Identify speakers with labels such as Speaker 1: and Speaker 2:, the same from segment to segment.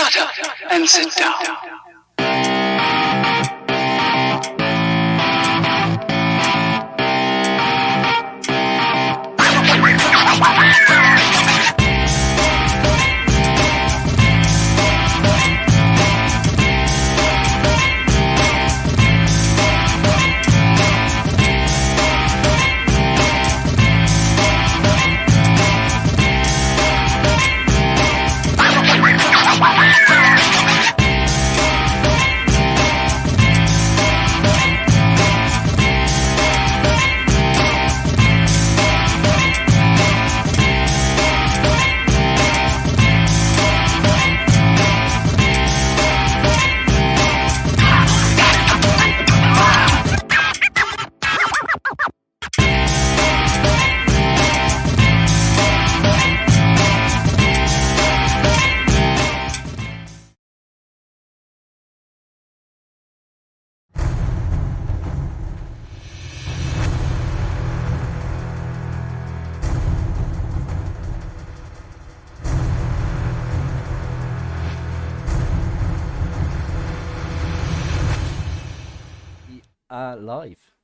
Speaker 1: Shut up and sit down.
Speaker 2: Live.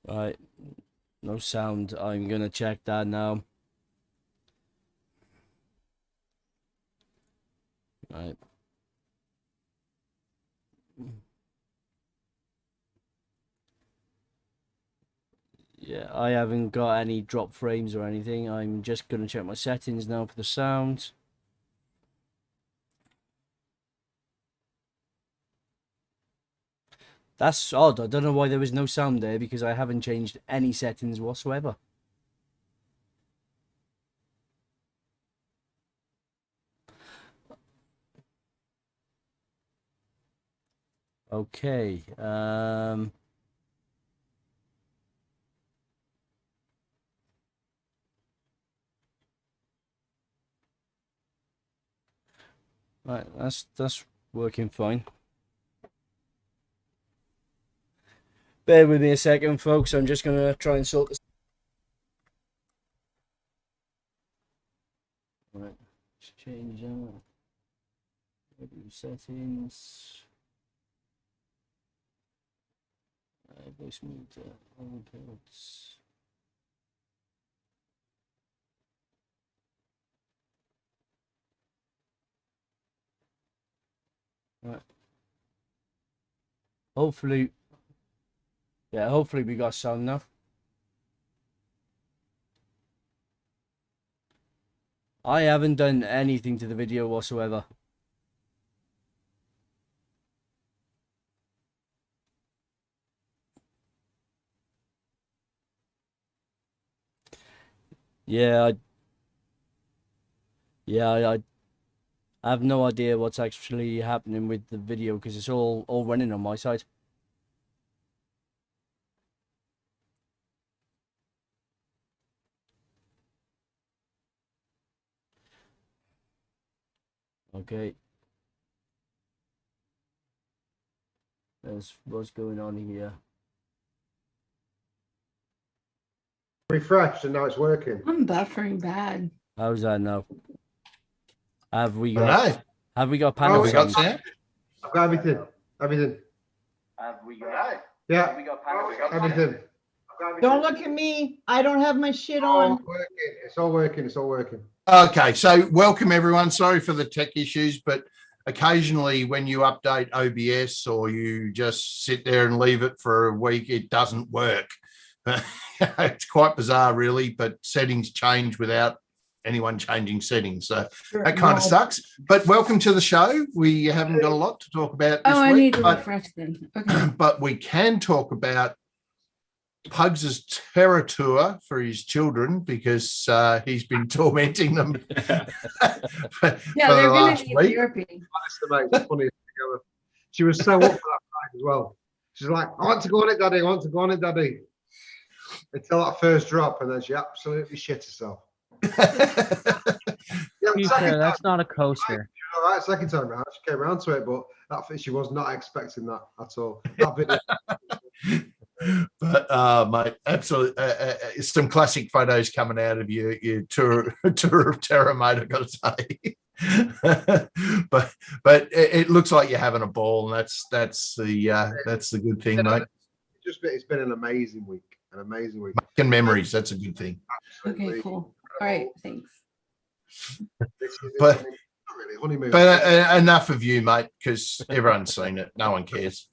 Speaker 2: Right. No sound. I'm gonna check that now. Right. Yeah, I haven't got any drop frames or anything. I'm just gonna check my settings now for the sound. That's odd. I don't know why there was no sound there because I haven't changed any settings whatsoever. Okay. Right, that's working fine. Bear with me a second, folks. I'm just gonna try and sort this. Right, let's change that. Settings. Voice meter. Outputs. Right. Hopefully, yeah. Hopefully we got sound now. I haven't done anything to the video whatsoever. Yeah, I have no idea what's actually happening with the video because it's all running on my side. Okay. That's what's going on here.
Speaker 3: Refreshed and now it's working.
Speaker 4: I'm buffering bad.
Speaker 2: How's that now? Have we got panel?
Speaker 3: Oh, we
Speaker 2: sound?
Speaker 3: I've got everything. Everything.
Speaker 5: Have we got?
Speaker 3: Yeah.
Speaker 5: We got panel.
Speaker 3: Everything.
Speaker 6: Don't look at me. I don't have my shit
Speaker 3: All
Speaker 6: on.
Speaker 3: working. It's all working. It's all working.
Speaker 7: Okay, so welcome everyone. Sorry for the tech issues, but occasionally when you update OBS or you just sit there and leave it for a week, it doesn't work. It's quite bizarre, really, but settings change without anyone changing settings. So that kind of sucks. But welcome to the show. We haven't got a lot to talk about this
Speaker 4: I
Speaker 7: week,
Speaker 4: need to refresh then. Okay.
Speaker 7: but we can talk about Pugs' terror tour for his children because he's been tormenting them for
Speaker 4: Yeah, they're
Speaker 7: the
Speaker 4: going
Speaker 7: last
Speaker 4: to need
Speaker 7: week.
Speaker 4: therapy.
Speaker 3: Honestly, mate, it's funny. She was so up for that ride as well. She's like, I want to go on it, Daddy. I want to go on it, Daddy. Until that first drop, and then she absolutely shit herself. Yeah,
Speaker 8: To be fair, that's not a coaster.
Speaker 3: All right, second time round, she came around to it, but she was not expecting that at all. That video.
Speaker 7: But mate, absolutely, some classic photos coming out of your tour of terror, mate. I've got to say, but it looks like you're having a ball, and that's the good thing, mate.
Speaker 3: It's been an amazing week,
Speaker 7: Making memories, that's a good thing.
Speaker 3: Absolutely.
Speaker 4: Okay, cool. All right, thanks.
Speaker 7: But
Speaker 3: really honeymoon.
Speaker 7: But enough of you, mate, because everyone's seen it. No one cares.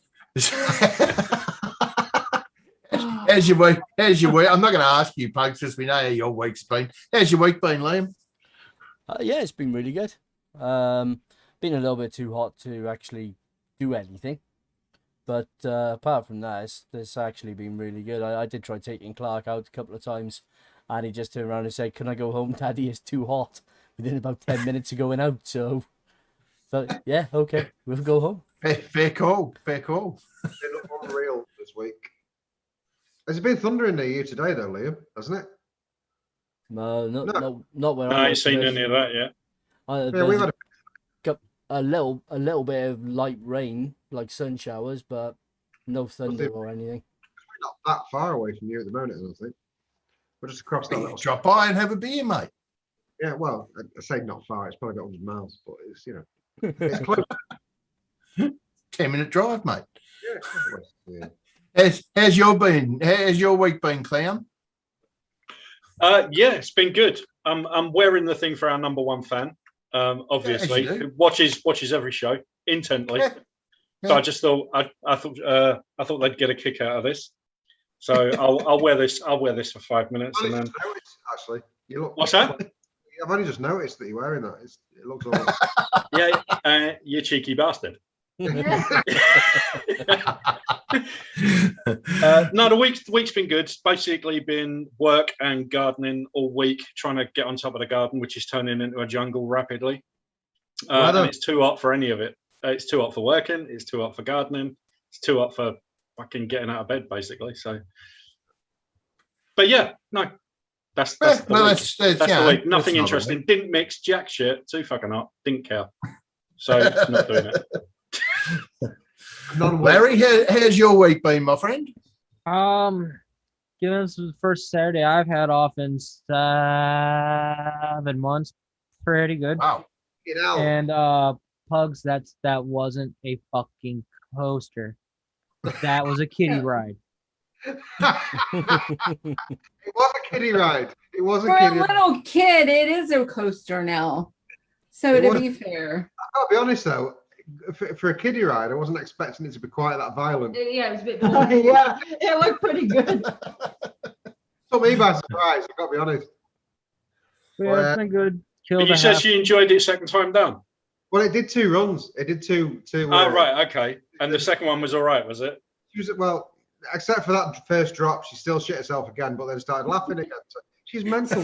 Speaker 7: How's your week? I'm not going to ask you, Pugs, because we know how your week's been. How's your week been, Liam?
Speaker 2: Yeah, it's been really good. Been a little bit too hot to actually do anything. But apart from that, it's actually been really good. I did try taking Clark out a couple of times, and he just turned around and said, "Can I go home, Daddy? It's too hot." Within about 10 minutes of going out. So yeah, okay, we'll go home.
Speaker 7: Fair call.
Speaker 3: It's been unreal this week. Has it been thundering near you today, though, Liam? Hasn't it?
Speaker 2: No, not where
Speaker 9: I ain't seen any of that yet.
Speaker 3: Yeah, we've had
Speaker 2: a little bit of light rain, like sun showers, but no thunder or anything.
Speaker 3: We're not that far away from you at the moment, I don't think. We're just across that little.
Speaker 7: Drop by and have a beer, mate.
Speaker 3: Yeah, well, I say not far. It's probably about 100 miles, but it's it's close.
Speaker 7: 10-minute drive, mate.
Speaker 3: Yeah.
Speaker 7: How's your week been, Clown?
Speaker 9: Yeah, it's been good. I'm wearing the thing for our number one fan, obviously, who watches every show intently.
Speaker 7: Yeah.
Speaker 9: So I just thought I thought they'd get a kick out of this. So I'll wear this. I'll wear this for 5 minutes, and then
Speaker 3: Actually, you look.
Speaker 9: What's that?
Speaker 3: I've only just noticed that you're wearing that. It looks all.
Speaker 9: Yeah, you cheeky bastard. No, the week's been good. It's basically been work and gardening all week, trying to get on top of the garden, which is turning into a jungle rapidly. And it's too hot for any of it. It's too hot for working. It's too hot for gardening. It's too hot for fucking getting out of bed, basically. So, but yeah, no, that's the week. Nothing interesting. Didn't mix jack shit. Too fucking hot. Didn't care. So not doing it.
Speaker 7: Larry, how's your week been, my friend?
Speaker 8: Given this is the first Saturday I've had off in 7 months, pretty good.
Speaker 7: Wow.
Speaker 8: And Pugs, that wasn't a fucking coaster. That was a kiddie ride.
Speaker 3: It was a kiddie ride. It was a
Speaker 4: For
Speaker 3: kiddie
Speaker 4: a little kid, it is a coaster now. So to be fair,
Speaker 3: I'll be honest though, for a kiddie ride, I wasn't expecting it to be quite that violent.
Speaker 4: yeah, it was a bit.
Speaker 6: Yeah, it looked pretty good.
Speaker 3: Took me by surprise. I've got to be honest.
Speaker 8: Yeah, it's been good.
Speaker 9: But you said she enjoyed it second time down.
Speaker 3: Well, it did 2 runs. It did two.
Speaker 9: Oh right, okay. And the second one was all right, was it?
Speaker 3: Well, except for that first drop, she still shit herself again, but then started laughing again. So she's mental.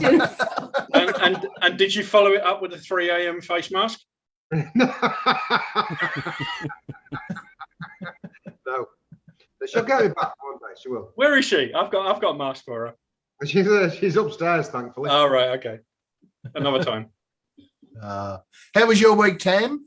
Speaker 9: and did you follow it up with a 3 a.m. face mask?
Speaker 3: No. She'll get me back one day. She will.
Speaker 9: Where is she? I've got a mask for her.
Speaker 3: She's upstairs, thankfully.
Speaker 9: Oh right, okay. Another time.
Speaker 7: How was your week, Tam?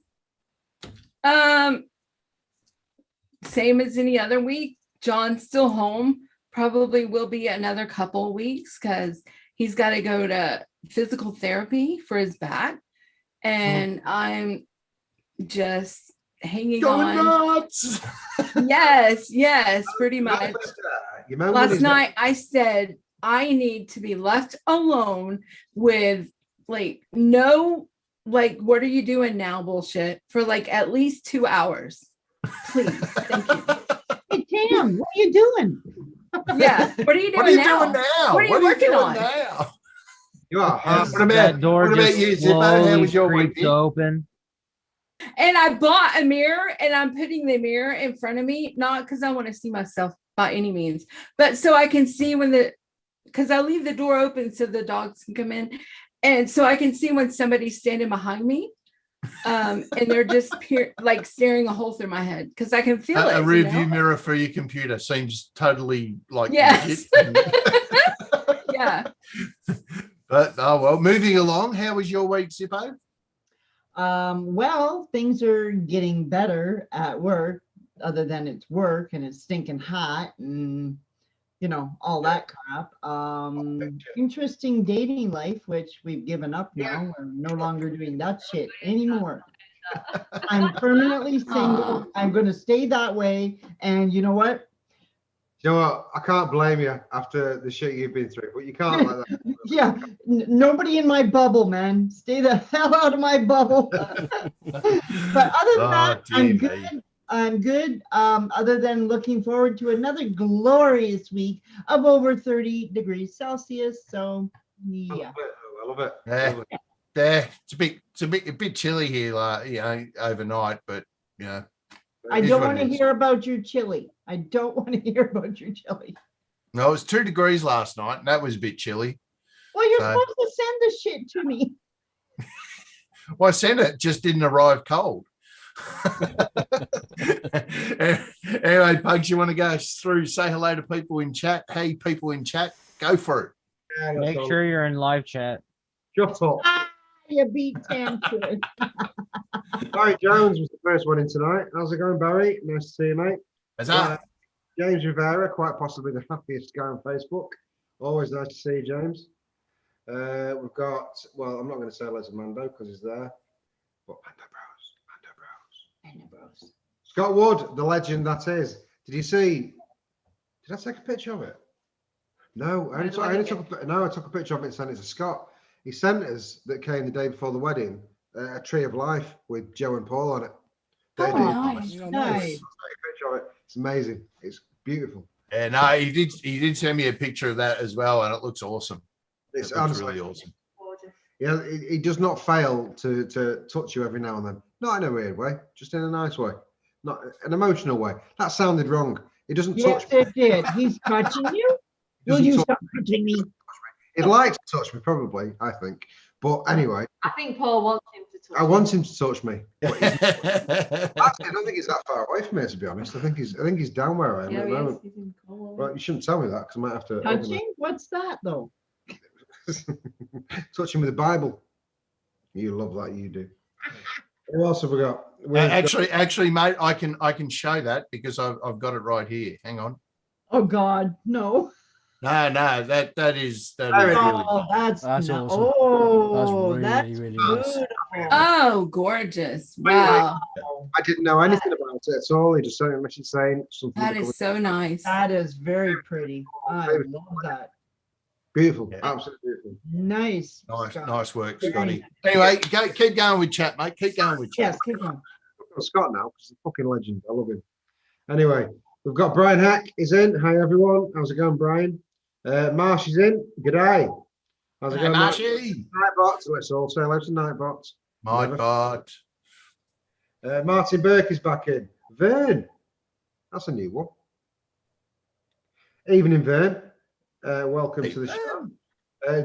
Speaker 4: Same as any other week. John's still home. Probably will be another couple of weeks because he's got to go to physical therapy for his back. And I'm just hanging on.
Speaker 7: Nuts.
Speaker 4: Yes, pretty much. Last night I said I need to be left alone with what are you doing now bullshit for at least 2 hours. Please. Thank you.
Speaker 6: Hey, Tam, what are you doing?
Speaker 4: Yeah. What are you doing now? What are you working on?
Speaker 7: Now?
Speaker 3: You are.
Speaker 8: What about
Speaker 7: you, Zippo? How was your week?
Speaker 8: Open.
Speaker 4: And I bought a mirror and I'm putting the mirror in front of me, not because I want to see myself by any means, but so I can see because I leave the door open so the dogs can come in. And so I can see when somebody's standing behind me. and they're just like staring a hole through my head because I can feel it.
Speaker 7: A rear view mirror for your computer seems totally like
Speaker 4: yes.
Speaker 7: legit.
Speaker 4: Yeah.
Speaker 7: But oh well, moving along. How was your week, Zippo?
Speaker 6: Well, things are getting better at work, other than it's work and it's stinking hot and you know, all that crap. Interesting dating life, which we've given up now. We're no longer doing that shit anymore. I'm permanently single. I'm going to stay that way. And you know what?
Speaker 3: You know what? I can't blame you after the shit you've been through, but you can't like that.
Speaker 6: Yeah, nobody in my bubble, man. Stay the hell out of my bubble. But other than that, I'm good. I'm good. Other than looking forward to another glorious week of over 30 degrees Celsius. So yeah,
Speaker 3: I love it.
Speaker 7: Yeah, it's a bit chilly here, like you know, overnight. But you know,
Speaker 6: I don't want to hear about your chili. I don't want to hear about your chili.
Speaker 7: No, it was 2 degrees last night, and that was a bit chilly.
Speaker 6: Well, you're supposed to send this shit to me.
Speaker 7: Well, I sent it, just didn't arrive cold. Anyway, Pugs, you want to go through, say hello to people in chat? Hey, people in chat, go for it.
Speaker 3: Yeah,
Speaker 8: Make sure you're in live chat.
Speaker 3: Shut up.
Speaker 6: You beat Tam to it.
Speaker 3: Barry Jones was the first one in tonight. How's it going, Barry? Nice to see you, mate.
Speaker 7: How's that?
Speaker 3: James Rivera, quite possibly the happiest guy on Facebook. Always nice to see you, James. We've got, well, I'm not going to say hello to Mando because he's there. But Mando Bros. Scott Wood, the legend that is. Did you see? Did I take a picture of it? No, I took a picture of it and sent it to Scott. He sent us that came the day before the wedding a tree of life with Joe and Paul on it.
Speaker 6: Nice.
Speaker 3: It's amazing. It's beautiful.
Speaker 7: Yeah, no, he did send me a picture of that as well, and it looks awesome.
Speaker 3: It's
Speaker 7: really awesome.
Speaker 3: Yeah, he does not fail to touch you every now and then. Not in a weird way, just in a nice way, not an emotional way. That sounded wrong. He doesn't touch me.
Speaker 6: Yes, it did. He's touching you. Will you stop touching me?
Speaker 3: He'd like to touch me, probably. I think, but anyway.
Speaker 10: I think Paul wants him to touch.
Speaker 3: I want him to touch me. Actually, I don't think he's that far away from me, to be honest. I think he's down where I am at the moment. Well, you shouldn't tell me that because I might have to.
Speaker 6: Touching? What's that though?
Speaker 3: Touching with the Bible. You love that, you do. What else have we got?
Speaker 7: Actually, mate, I can show that because I've got it right here. Hang on.
Speaker 6: Oh God, no.
Speaker 7: No, that is
Speaker 6: oh, that's
Speaker 2: awesome.
Speaker 6: Oh,
Speaker 2: that's really nice.
Speaker 4: Oh, gorgeous. Wow.
Speaker 3: I didn't know anything about it at all. He just sent a message saying something.
Speaker 4: That is so nice.
Speaker 6: That is very pretty. I love that.
Speaker 3: Beautiful. Yeah. Absolutely beautiful.
Speaker 6: Nice.
Speaker 7: Nice work, Scotty. Anyway, keep going with chat, mate. Keep going with chat.
Speaker 6: Yes, keep going.
Speaker 3: I've got Scott now because he's a fucking legend. I love him. Anyway, we've got Brian Hack is in. Hi, everyone. How's it going, Brian? Marsh is in. G'day. How's it going,
Speaker 7: Marshy?
Speaker 3: Nightbot. Let's all say hello to Nightbot.
Speaker 7: Nightbot.
Speaker 3: Martin Burke is back in. Vern. That's a new one. Evening, Vern. Welcome to the show.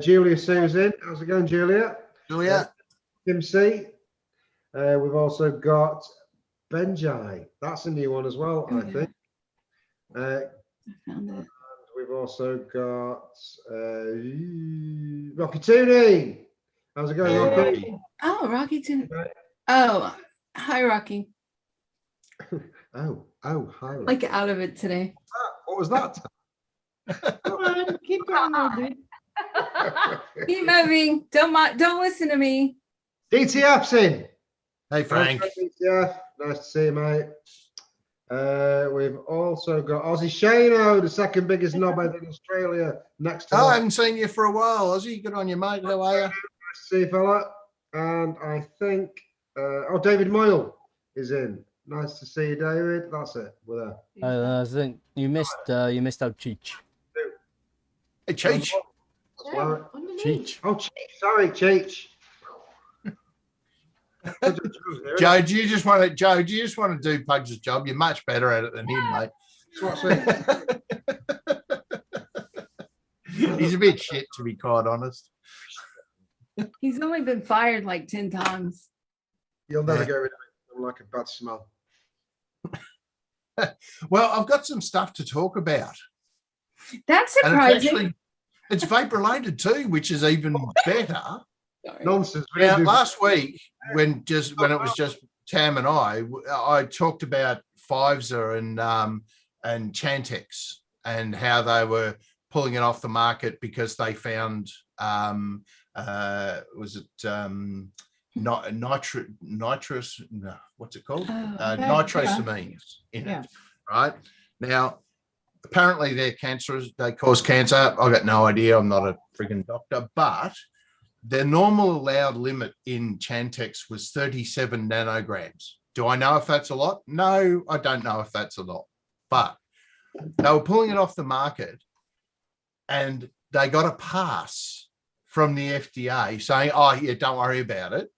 Speaker 3: Julia Sue's in. How's it going, Julia? Tim C. We've also got Benjai. That's a new one as well, I think.
Speaker 4: I found it.
Speaker 3: We've also got Rocky Tooney. How's it going, Rocky?
Speaker 4: Oh, Rocky Tooney. Oh, hi, Rocky.
Speaker 3: Oh, hi.
Speaker 4: Like out of it today.
Speaker 3: What was that?
Speaker 6: Come on, keep going, dude.
Speaker 4: Keep moving. Don't listen to me.
Speaker 3: DTF's in.
Speaker 7: Hey, Frank.
Speaker 3: DTF. Nice to see you, mate. We've also got Aussie Shano, the second biggest knobhead in Australia. Next to
Speaker 7: I haven't seen you for a while, Aussie. Good on you, mate. How are you?
Speaker 3: Nice to see you, fella. And I think David Moyle is in. Nice to see you, David. That's it. We're there.
Speaker 2: I think you missed out Cheech.
Speaker 7: Hey, Cheech.
Speaker 2: Cheech.
Speaker 3: Oh, Cheech. Sorry, Cheech.
Speaker 7: Joe, do you just want to do Pugs' job? You're much better at it than him, mate. He's a bit shit, to be quite honest.
Speaker 4: He's only been fired like 10 times.
Speaker 3: You'll never get rid of it. I'm like a bad smell.
Speaker 7: Well, I've got some stuff to talk about.
Speaker 4: That's
Speaker 7: And
Speaker 4: surprising.
Speaker 7: it's vape related too, which is even better.
Speaker 4: Sorry.
Speaker 3: Nonsense.
Speaker 7: Now, last week, when it was just Tam and I talked about Pfizer and Chantix and how they were pulling it off the market because they found nitrous, no, what's it called? Nitrosamines in it, right? Now, apparently they're cancerous, they cause cancer. I've got no idea, I'm not a freaking doctor, but their normal allowed limit in Chantix was 37 nanograms. Do I know if that's a lot? No, I don't know if that's a lot, but they were pulling it off the market and they got a pass from the FDA saying, oh yeah, don't worry about it.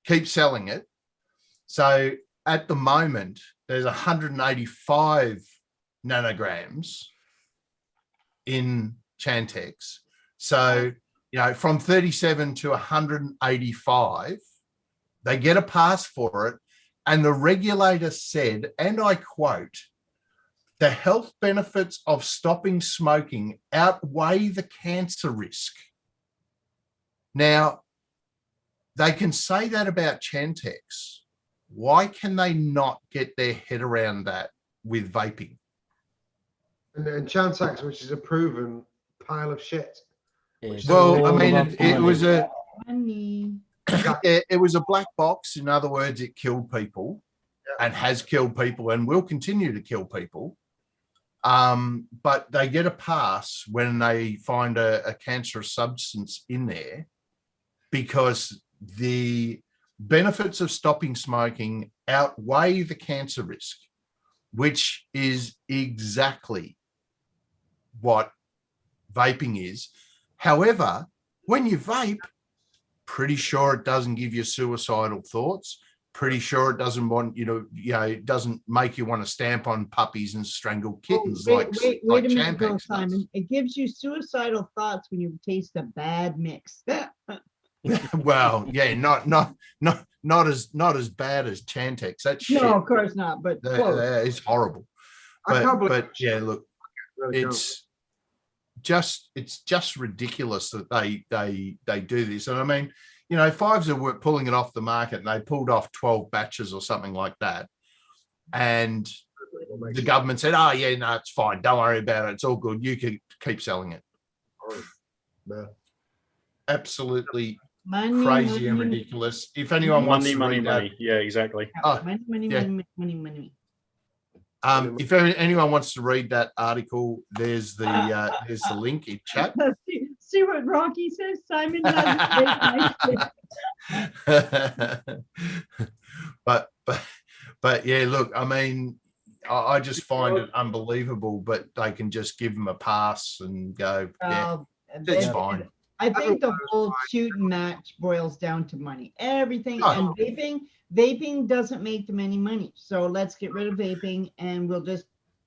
Speaker 7: Keep selling it. So at the moment, there's 185 nanograms in Chantix. So, you know, from 37 to 185, they get a pass for it. And the regulator said, and I quote, the health benefits of stopping smoking outweigh the cancer risk. Now, they can say that about Chantix. Why can they not get their head around that with vaping?
Speaker 3: And Chantix, which is a proven pile of shit.
Speaker 7: Well, I mean, it was a
Speaker 6: Money.
Speaker 7: it was a black box. In other words, it killed people and has killed people and will continue to kill people. But they get a pass when they find a cancerous substance in there because the benefits of stopping smoking outweigh the cancer risk, which is exactly what vaping is. However, when you vape, pretty sure it doesn't give you suicidal thoughts. Pretty sure it doesn't want it doesn't make you want to stamp on puppies and strangle kittens.
Speaker 6: Wait a minute, though, Simon. It gives you suicidal thoughts when you taste a bad mix.
Speaker 7: Well, yeah, not as bad as Chantix. That's shit.
Speaker 6: No, of course not. But
Speaker 7: it's horrible. But yeah, look, it's just ridiculous that they do this. And I mean, you know, Pfizer were pulling it off the market and they pulled off 12 batches or something like that. And the government said, oh, yeah, no, it's fine. Don't worry about it. It's all good. You can keep selling it. Absolutely crazy and ridiculous. If anyone wants to read that,
Speaker 9: yeah, exactly.
Speaker 6: Money.
Speaker 7: If anyone wants to read that article, there's the link in chat.
Speaker 6: See what Rocky says, Simon does.
Speaker 7: but yeah, look, I mean, I just find it unbelievable, but they can just give them a pass and go, yeah, it's fine.
Speaker 6: I think the whole shooting match boils down to money. Everything and vaping doesn't make them any money. So let's get rid of vaping and we'll just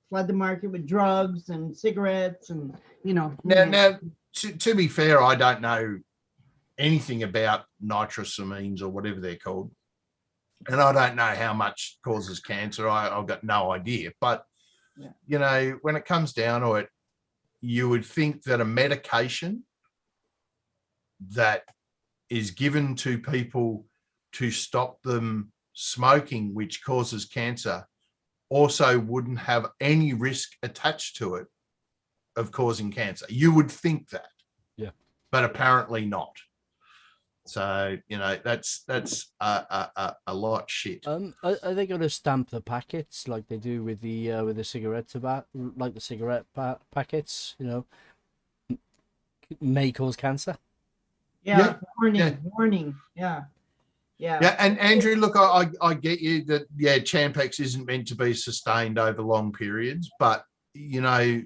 Speaker 6: flood the market with drugs and cigarettes and
Speaker 7: Now to be fair, I don't know anything about nitrosamines or whatever they're called. And I don't know how much causes cancer. I've got no idea. But you know, when it comes down to it, you would think that a medication that is given to people to stop them smoking, which causes cancer, also wouldn't have any risk attached to it of causing cancer. You would think that, but apparently not. So you know that's a lot of shit.
Speaker 2: Are they going to stamp the packets like they do with the cigarette tobacco, like the cigarette packets? You know, may cause cancer.
Speaker 6: Warning. Yeah.
Speaker 7: And Andrew, look, I get you that Champex isn't meant to be sustained over long periods, but you know,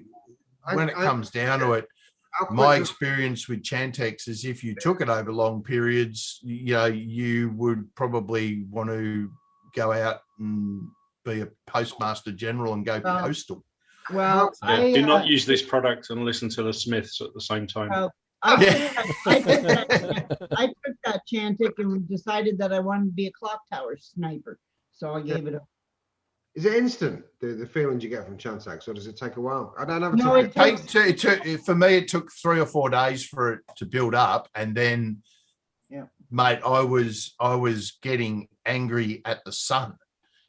Speaker 7: when it comes down to it, my experience with Chantix is if you took it over long periods, you know, you would probably want to go out and be a postmaster general and go postal.
Speaker 6: Well,
Speaker 9: do not use this product and listen to the Smiths at the same time.
Speaker 6: I took that Chantix and decided that I wanted to be a clock tower sniper. So I gave it up.
Speaker 3: Is it instant, the feelings you get from Chantix, or does it take a while? I don't know.
Speaker 6: No,
Speaker 7: it took, for me, it took 3 or 4 days for it to build up. And then, mate, I was getting angry at the sun.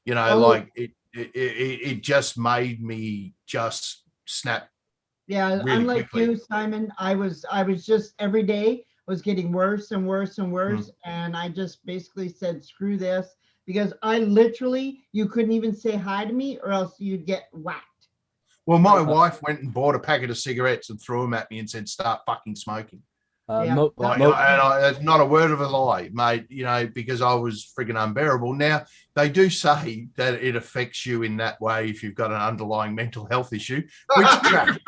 Speaker 7: You know, like it just made me just snap.
Speaker 6: Yeah,
Speaker 7: really
Speaker 6: unlike
Speaker 7: quickly.
Speaker 6: you, Simon, I was just every day was getting worse and worse and worse. And I just basically said, screw this, because I literally, you couldn't even say hi to me or else you'd get whacked.
Speaker 7: Well, my wife went and bought a packet of cigarettes and threw them at me and said, start fucking smoking. It's not a word of a lie, mate, you know, because I was friggin' unbearable. Now, they do say that it affects you in that way if you've got an underlying mental health issue, which tracks.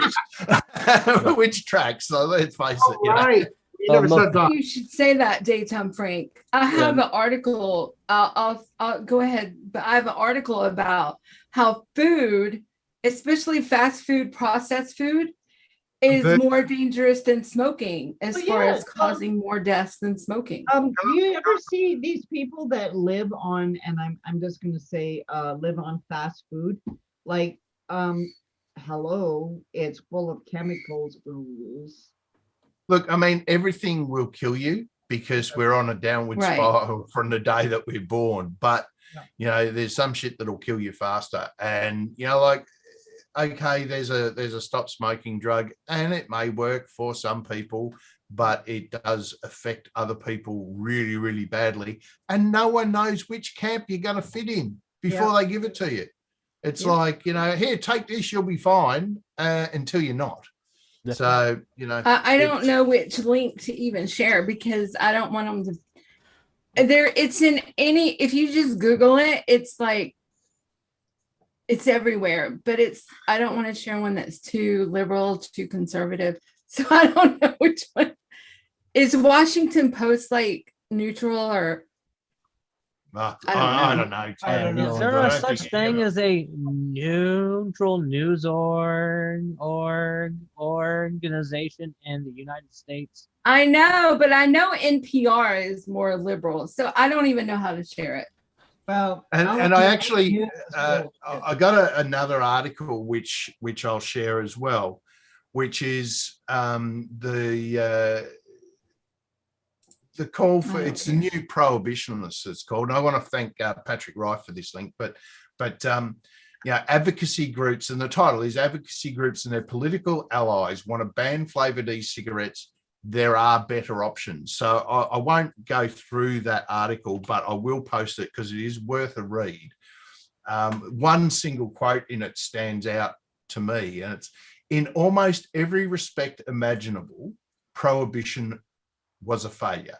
Speaker 7: Which tracks, so let's face it. You know.
Speaker 3: You never said that.
Speaker 4: You should say that, Daytime Frank. I have an article. I'll go ahead, but I have an article about how food, especially fast food, processed food, is more dangerous than smoking as far as causing more deaths than smoking.
Speaker 6: Do you ever see these people that live on, and I'm just going to say, live on fast food? Like, hello, it's full of chemicals.
Speaker 7: Look, I mean, everything will kill you because we're on a downward spiral from the day that we're born. But, you know, there's some shit that'll kill you faster. And, you know, like, okay, there's a stop smoking drug and it may work for some people, but it does affect other people really, really badly. And no one knows which camp you're going to fit in before they give it to you. It's like, you know, here, take this, you'll be fine until you're not. So, you know,
Speaker 4: I don't know which link to even share because I don't want them to. It's in any, if you just Google it, it's like, it's everywhere, but I don't want to share one that's too liberal, too conservative. So I don't know which one. Is Washington Post like neutral or?
Speaker 7: I don't know.
Speaker 8: Is there a such thing as a neutral news organization in the United States?
Speaker 4: I know, but I know NPR is more liberal, so I don't even know how to share it.
Speaker 6: Well,
Speaker 7: and I actually I got another article which I'll share as well, which is the call for, it's the new prohibitionists, it's called. And I want to thank Patrick Wright for this link, but yeah, advocacy groups, and the title is Advocacy Groups and Their Political Allies Want to Ban Flavored e-cigarettes. There are better options. So I won't go through that article, but I will post it because it is worth a read. One single quote in it stands out to me, and it's, in almost every respect imaginable, prohibition was a failure.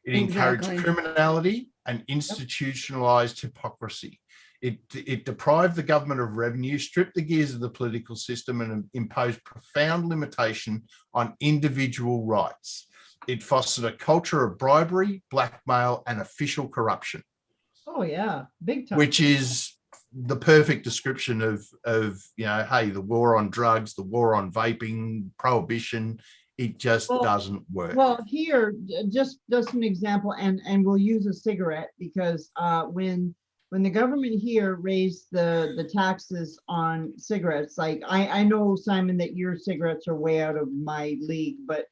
Speaker 7: It encouraged criminality and institutionalized hypocrisy. It deprived the government of revenue, stripped the gears of the political system, and imposed profound limitation on individual rights. It fostered a culture of bribery, blackmail, and official corruption.
Speaker 6: Oh yeah, big time.
Speaker 7: Which is the perfect description of you know, hey, the war on drugs, the war on vaping, prohibition. It just doesn't work.
Speaker 6: Well, here, just an example, and we'll use a cigarette because when the government here raised the taxes on cigarettes, like I know, Simon, that your cigarettes are way out of my league, but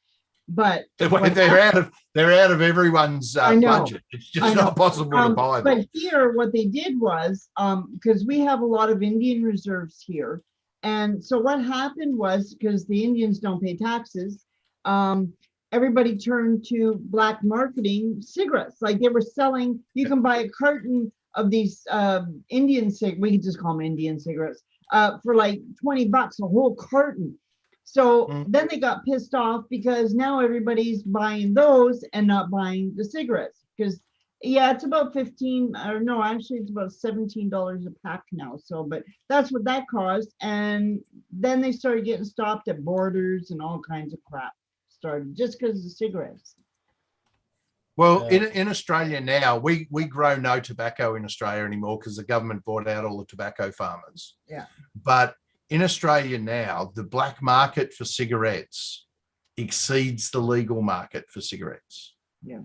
Speaker 7: they're out of everyone's budget. It's just not possible to buy them.
Speaker 6: But here, what they did was, because we have a lot of Indian reserves here, and so what happened was, because the Indians don't pay taxes, everybody turned to black marketing cigarettes. Like they were selling, you can buy a carton of these Indian we can just call them Indian cigarettes, for like $20 a whole carton. So then they got pissed off because now everybody's buying those and not buying the cigarettes. Because it's about it's about $17 a pack now. So, but that's what that caused. And then they started getting stopped at borders and all kinds of crap started just because of the cigarettes.
Speaker 7: Well, in Australia now, we grow no tobacco in Australia anymore because the government bought out all the tobacco farmers.
Speaker 6: Yeah.
Speaker 7: But in Australia now, the black market for cigarettes exceeds the legal market for cigarettes.
Speaker 6: Yeah.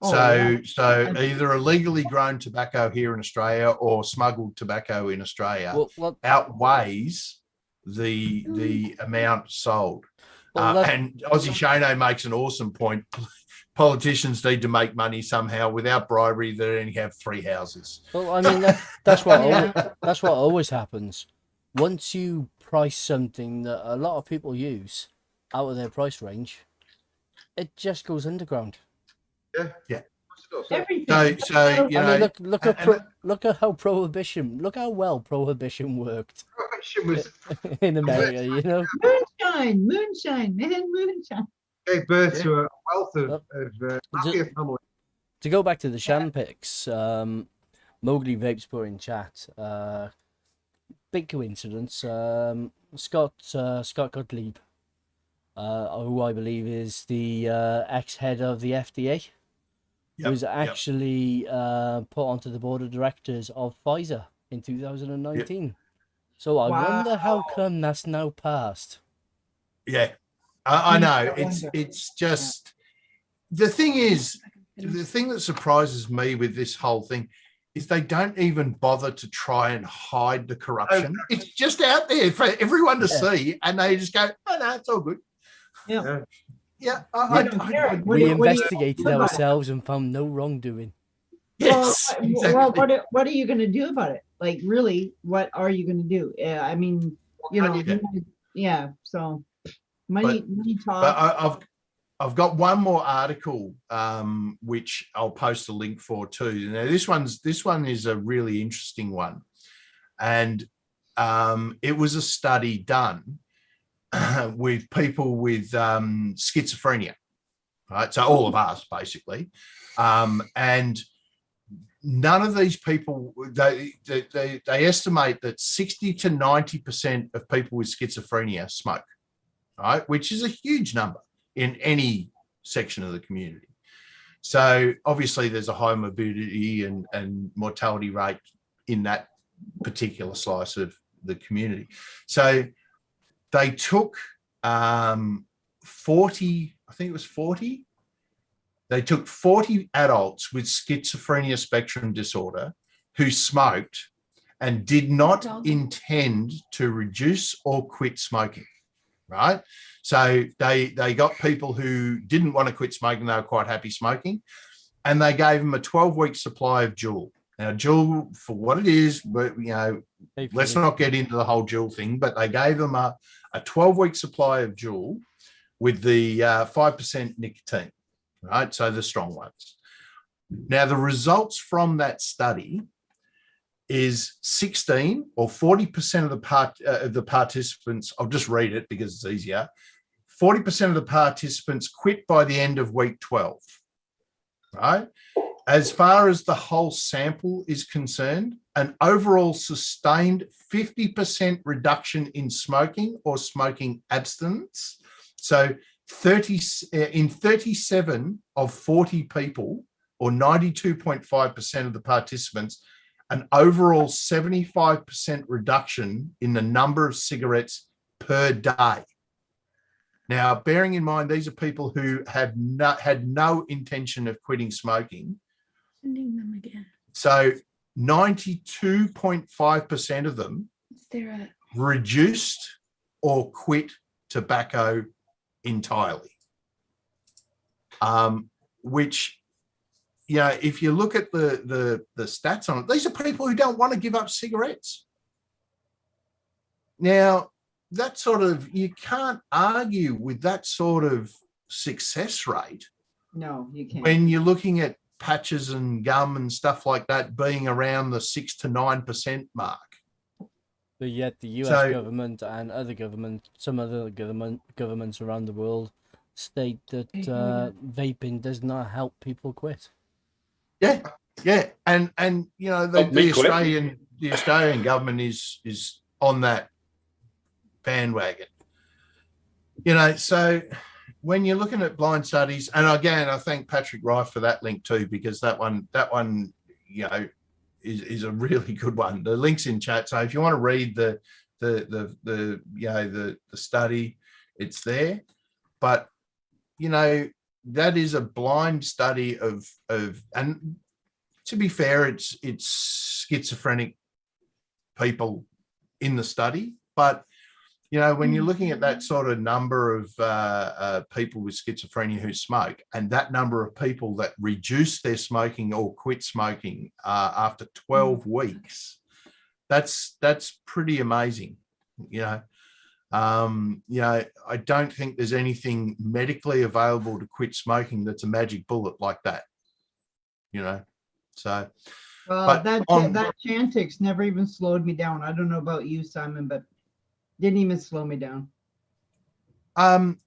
Speaker 7: So either illegally grown tobacco here in Australia or smuggled tobacco in Australia outweighs the amount sold. And Aussie Shano makes an awesome point. Politicians need to make money somehow. Without bribery, they only have 3 houses.
Speaker 2: Well, I mean, that's what always happens. Once you price something that a lot of people use out of their price range, it just goes underground.
Speaker 7: Yeah.
Speaker 6: Everything.
Speaker 7: So you know,
Speaker 2: look at how prohibition. Look how well prohibition worked.
Speaker 3: Prohibition was
Speaker 2: in America, you know.
Speaker 6: Moonshine, man, moonshine.
Speaker 3: Gave birth to a wealth of mafia family.
Speaker 2: To go back to the sham picks, Mowgli Vapes put in chat. Big coincidence. Scott Gottlieb, who I believe is the ex-head of the FDA, was actually put onto the board of directors of Pfizer in 2019. So I wonder how come that's now passed.
Speaker 7: Yeah, I know. It's just the thing is, the thing that surprises me with this whole thing is they don't even bother to try and hide the corruption. It's just out there for everyone to see, and they just go, "Oh no, it's all good."
Speaker 6: Yeah.
Speaker 7: Yeah,
Speaker 2: we investigated ourselves and found no wrongdoing.
Speaker 7: Yes,
Speaker 6: well,
Speaker 7: exactly.
Speaker 6: Well, what are you going to do about it? Like, really, what are you going to do? I mean, you know, yeah. So, money talk.
Speaker 7: But I've got one more article, which I'll post a link for too. Now, this one is a really interesting one, and it was a study done with people with schizophrenia, right? So all of us basically, and none of these people, they estimate that 60 to 90% of people with schizophrenia smoke, right? Which is a huge number in any section of the community. So obviously there's a high morbidity and mortality rate in that particular slice of the community. So they took 40, I think it was 40. They took 40 adults with schizophrenia spectrum disorder who smoked and did not intend to reduce or quit smoking, right? So they got people who didn't want to quit smoking. They were quite happy smoking. And they gave them a 12-week supply of Juul. Now, Juul, for what it is, but, you know, let's not get into the whole Juul thing, but they gave them a 12-week supply of Juul with the 5% nicotine, right? So the strong ones. Now, the results from that study is 16 or 40% of the participants, I'll just read it because it's easier, 40% of the participants quit by the end of week 12, right? As far as the whole sample is concerned, an overall sustained 50% reduction in smoking or smoking abstinence. So in 37 of 40 people, or 92.5% of the participants, an overall 75% reduction in the number of cigarettes per day. Now, bearing in mind, these are people who have had no intention of quitting smoking. So 92.5% of them reduced or quit tobacco entirely, which, you know, if you look at the stats on it, these are people who don't want to give up cigarettes. Now, that sort of, you can't argue with that sort of success rate.
Speaker 6: No, you can't.
Speaker 7: When you're looking at patches and gum and stuff like that being around the 6 to 9% mark.
Speaker 2: But yet the US government and some other governments around the world state that vaping does not help people quit.
Speaker 7: Yeah. And you know, the Australian government is on that bandwagon. You know, so when you're looking at blind studies, and again, I thank Patrick Rife for that link too, because that one, you know, is a really good one. The link's in chat, so if you want to read the study, it's there. But you know, that is a blind study of, and to be fair, it's schizophrenic people in the study, but you know, when you're looking at that sort of number of people with schizophrenia who smoke, and that number of people that reduce their smoking or quit smoking after 12 weeks, that's pretty amazing. You know, I don't think there's anything medically available to quit smoking that's a magic bullet like that. You know, so.
Speaker 6: Well, that Chantix never even slowed me down. I don't know about you, Simon, but didn't even slow me down.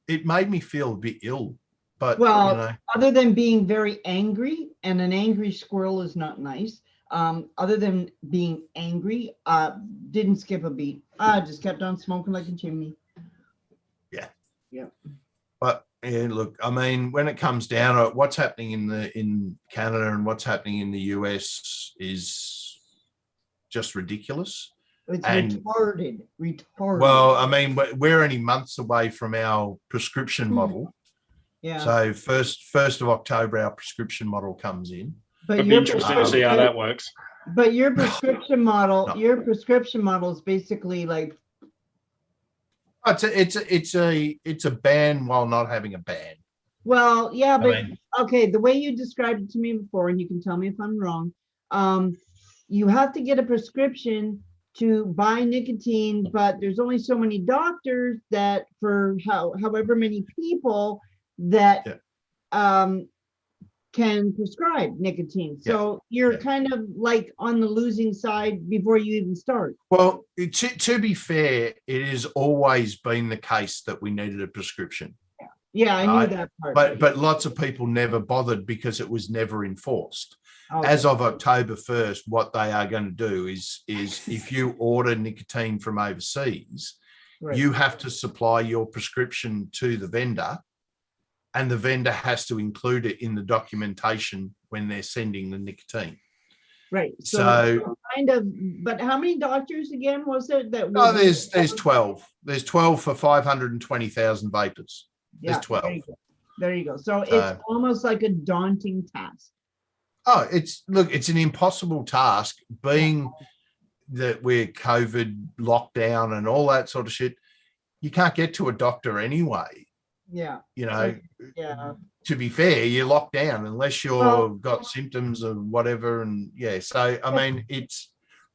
Speaker 7: It made me feel a bit ill, but
Speaker 6: well,
Speaker 7: you know.
Speaker 6: Other than being very angry, and an angry squirrel is not nice. Other than being angry, didn't skip a beat. I just kept on smoking like a chimney.
Speaker 7: Yeah.
Speaker 6: Yeah.
Speaker 7: But yeah, look, I mean, when it comes down to it, what's happening in Canada and what's happening in the US is just ridiculous.
Speaker 6: It's retarded.
Speaker 7: Well, I mean, we're only months away from our prescription model.
Speaker 6: Yeah.
Speaker 7: So first of October, our prescription model comes in.
Speaker 9: But it'd be interesting to see how that works.
Speaker 6: But your prescription model, your prescription model is basically like.
Speaker 7: It's a ban while not having a ban.
Speaker 6: Well, yeah, but okay, the way you described it to me before, and you can tell me if I'm wrong. You have to get a prescription to buy nicotine, but there's only so many doctors that for however many people that can prescribe nicotine. So you're kind of like on the losing side before you even start.
Speaker 7: Well, to be fair, it has always been the case that we needed a prescription.
Speaker 6: Yeah, I knew that part.
Speaker 7: But lots of people never bothered because it was never enforced.
Speaker 6: Okay.
Speaker 7: As of October 1st, what they are going to do is if you order nicotine from overseas, you have to supply your prescription to the vendor, and the vendor has to include it in the documentation when they're sending the nicotine.
Speaker 6: Right. So kind of, but how many doctors again was it that?
Speaker 7: Oh, there's 12. There's 12 for 520,000 vapors. There's 12.
Speaker 6: There you go. So it's almost like a daunting task.
Speaker 7: Oh, it's an impossible task, being that we're COVID lockdown and all that sort of shit. You can't get to a doctor anyway.
Speaker 6: Yeah.
Speaker 7: You know,
Speaker 6: yeah.
Speaker 7: To be fair, you're locked down unless you've got symptoms or whatever. And so I mean,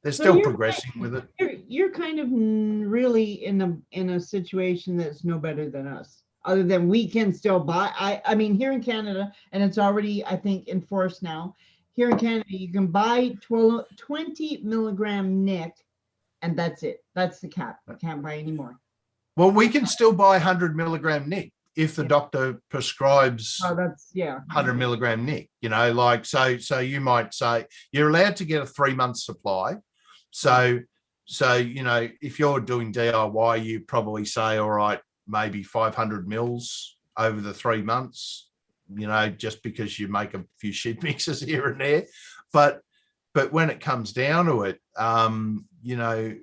Speaker 7: they're still progressing with it.
Speaker 6: You're kind of really in a situation that's no better than us. Other than we can still buy, I mean, here in Canada, and it's already, I think, enforced now. Here in Canada, you can buy 20 milligram nic, and that's it. That's the cap. I can't buy any more.
Speaker 7: Well, we can still buy 100 milligram nic if the doctor prescribes 100 milligram nic. You know, like so you might say you're allowed to get a 3-month supply. So you know, if you're doing DIY, you probably say, all right, maybe 500 mils over the 3 months, you know, just because you make a few shit mixes here and there. But when it comes down to it, you know,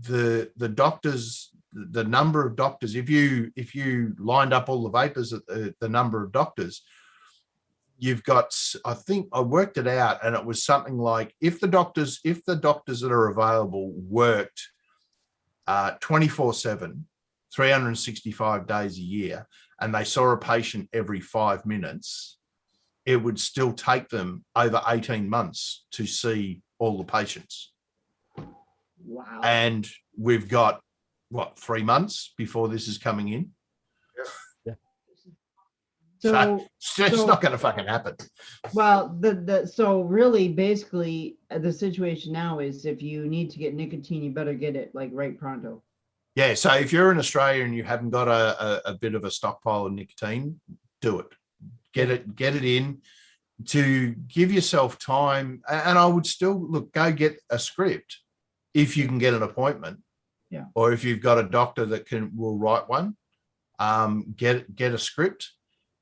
Speaker 7: the doctors, the number of doctors, if you lined up all the vapors at the number of doctors, you've got, I think I worked it out, and it was something like if the doctors that are available worked 24/7, 365 days a year, and they saw a patient every 5 minutes, it would still take them over 18 months to see all the patients.
Speaker 6: Wow.
Speaker 7: And we've got, 3 months before this is coming in?
Speaker 2: Yeah.
Speaker 7: So it's not going to fucking happen.
Speaker 6: Well, so really, basically, the situation now is if you need to get nicotine, you better get it like right pronto.
Speaker 7: Yeah, so if you're in Australia and you haven't got a bit of a stockpile of nicotine, do it. Get it in to give yourself time. And I would still go get a script if you can get an appointment.
Speaker 6: Yeah.
Speaker 7: Or if you've got a doctor that will write one, get a script,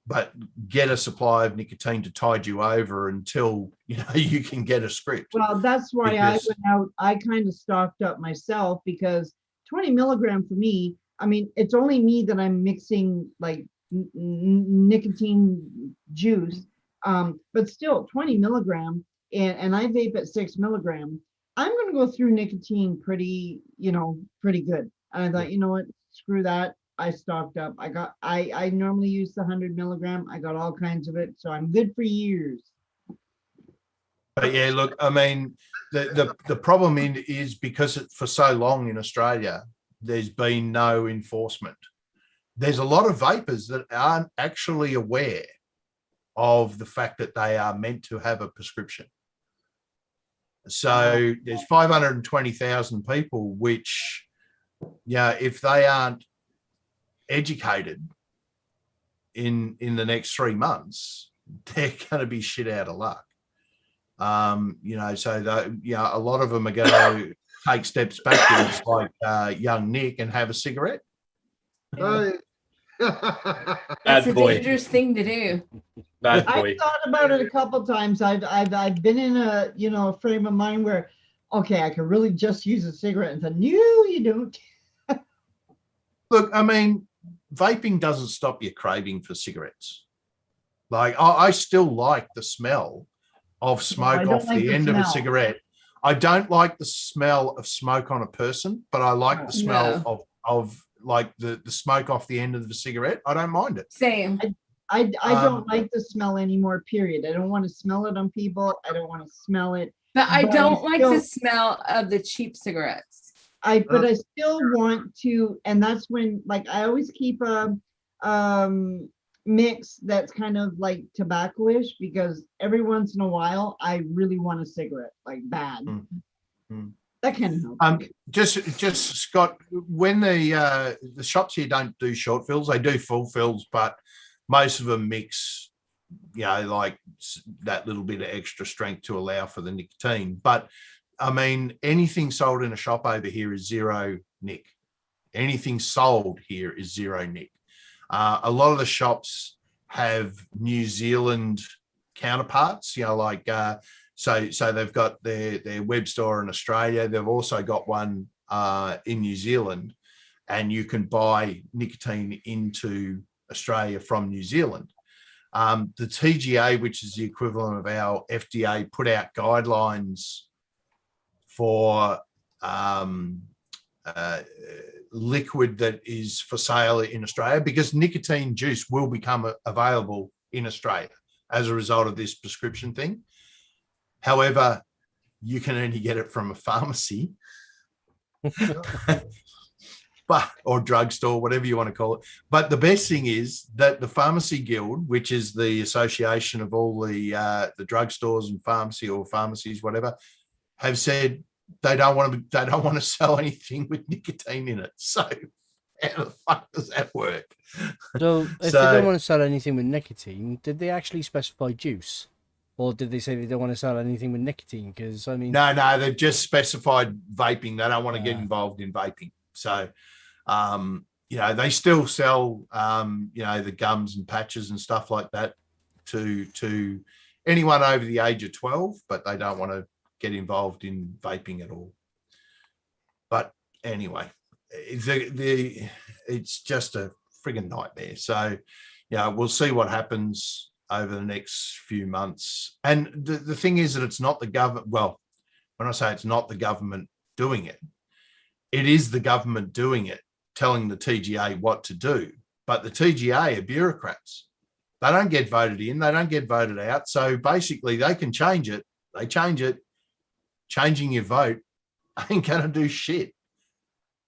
Speaker 7: but get a supply of nicotine to tide you over until you can get a script.
Speaker 6: Well, that's why I went out. I kind of stocked up myself because 20 milligram for me, I mean, it's only me that I'm mixing like nicotine juice, but still 20 milligram, and I vape at 6 milligram. I'm going to go through nicotine pretty good. And I thought, you know what, screw that. I stocked up. I normally use the 100 milligram. I got all kinds of it, so I'm good for years.
Speaker 7: But yeah, look, I mean, the problem is because for so long in Australia, there's been no enforcement. There's a lot of vapors that aren't actually aware of the fact that they are meant to have a prescription. So there's 520,000 people, which, if they aren't educated in the next 3 months, they're going to be shit out of luck. So a lot of them are going to take steps backwards, like young Nick, and have a cigarette.
Speaker 4: That's a dangerous thing to do.
Speaker 9: Bad boy.
Speaker 6: I've thought about it a couple times. I've been in a frame of mind where, okay, I could really just use a cigarette, and thought, no, you don't.
Speaker 7: Look, I mean, vaping doesn't stop your craving for cigarettes. Like, I still like the smell of smoke off the end of a cigarette. I don't like the smell of smoke on a person, but I like the smell of like the smoke off the end of the cigarette. I don't mind it.
Speaker 4: Same.
Speaker 6: I don't like the smell anymore, period. I don't want to smell it on people. I don't want to smell it.
Speaker 4: But I don't like the smell of the cheap cigarettes.
Speaker 6: But I still want to, and that's when, like, I always keep a mix that's kind of like tobacco-ish, because every once in a while I really want a cigarette, like bad. That can help.
Speaker 7: Just Scott, when the shops here don't do short fills, they do full fills, but most of them mix, like that little bit of extra strength to allow for the nicotine. But I mean, anything sold in a shop over here is zero nic. Anything sold here is zero nic. A lot of the shops have New Zealand counterparts, so they've got their web store in Australia. They've also got one in New Zealand, and you can buy nicotine into Australia from New Zealand. The TGA, which is the equivalent of our FDA, put out guidelines for liquid that is for sale in Australia, because nicotine juice will become available in Australia as a result of this prescription thing. However, you can only get it from a pharmacy or drugstore, whatever you want to call it. But the best thing is that the Pharmacy Guild, which is the association of all the drugstores and pharmacies, whatever, have said they don't want to sell anything with nicotine in it. So how the fuck does that work?
Speaker 2: So if they don't want to sell anything with nicotine, did they actually specify juice? Or did they say they don't want to sell anything with nicotine? Because, I mean...
Speaker 7: No, they've just specified vaping. They don't want to get involved in vaping. So, they still sell, the gums and patches and stuff like that to anyone over the age of 12, but they don't want to get involved in vaping at all. But anyway, it's just a friggin' nightmare. So, we'll see what happens over the next few months. And the thing is that it's not the government. Well, when I say it's not the government doing it, it is the government doing it, telling the TGA what to do. But the TGA are bureaucrats. They don't get voted in. They don't get voted out. So basically they can change it. They change it. Changing your vote ain't going to do shit,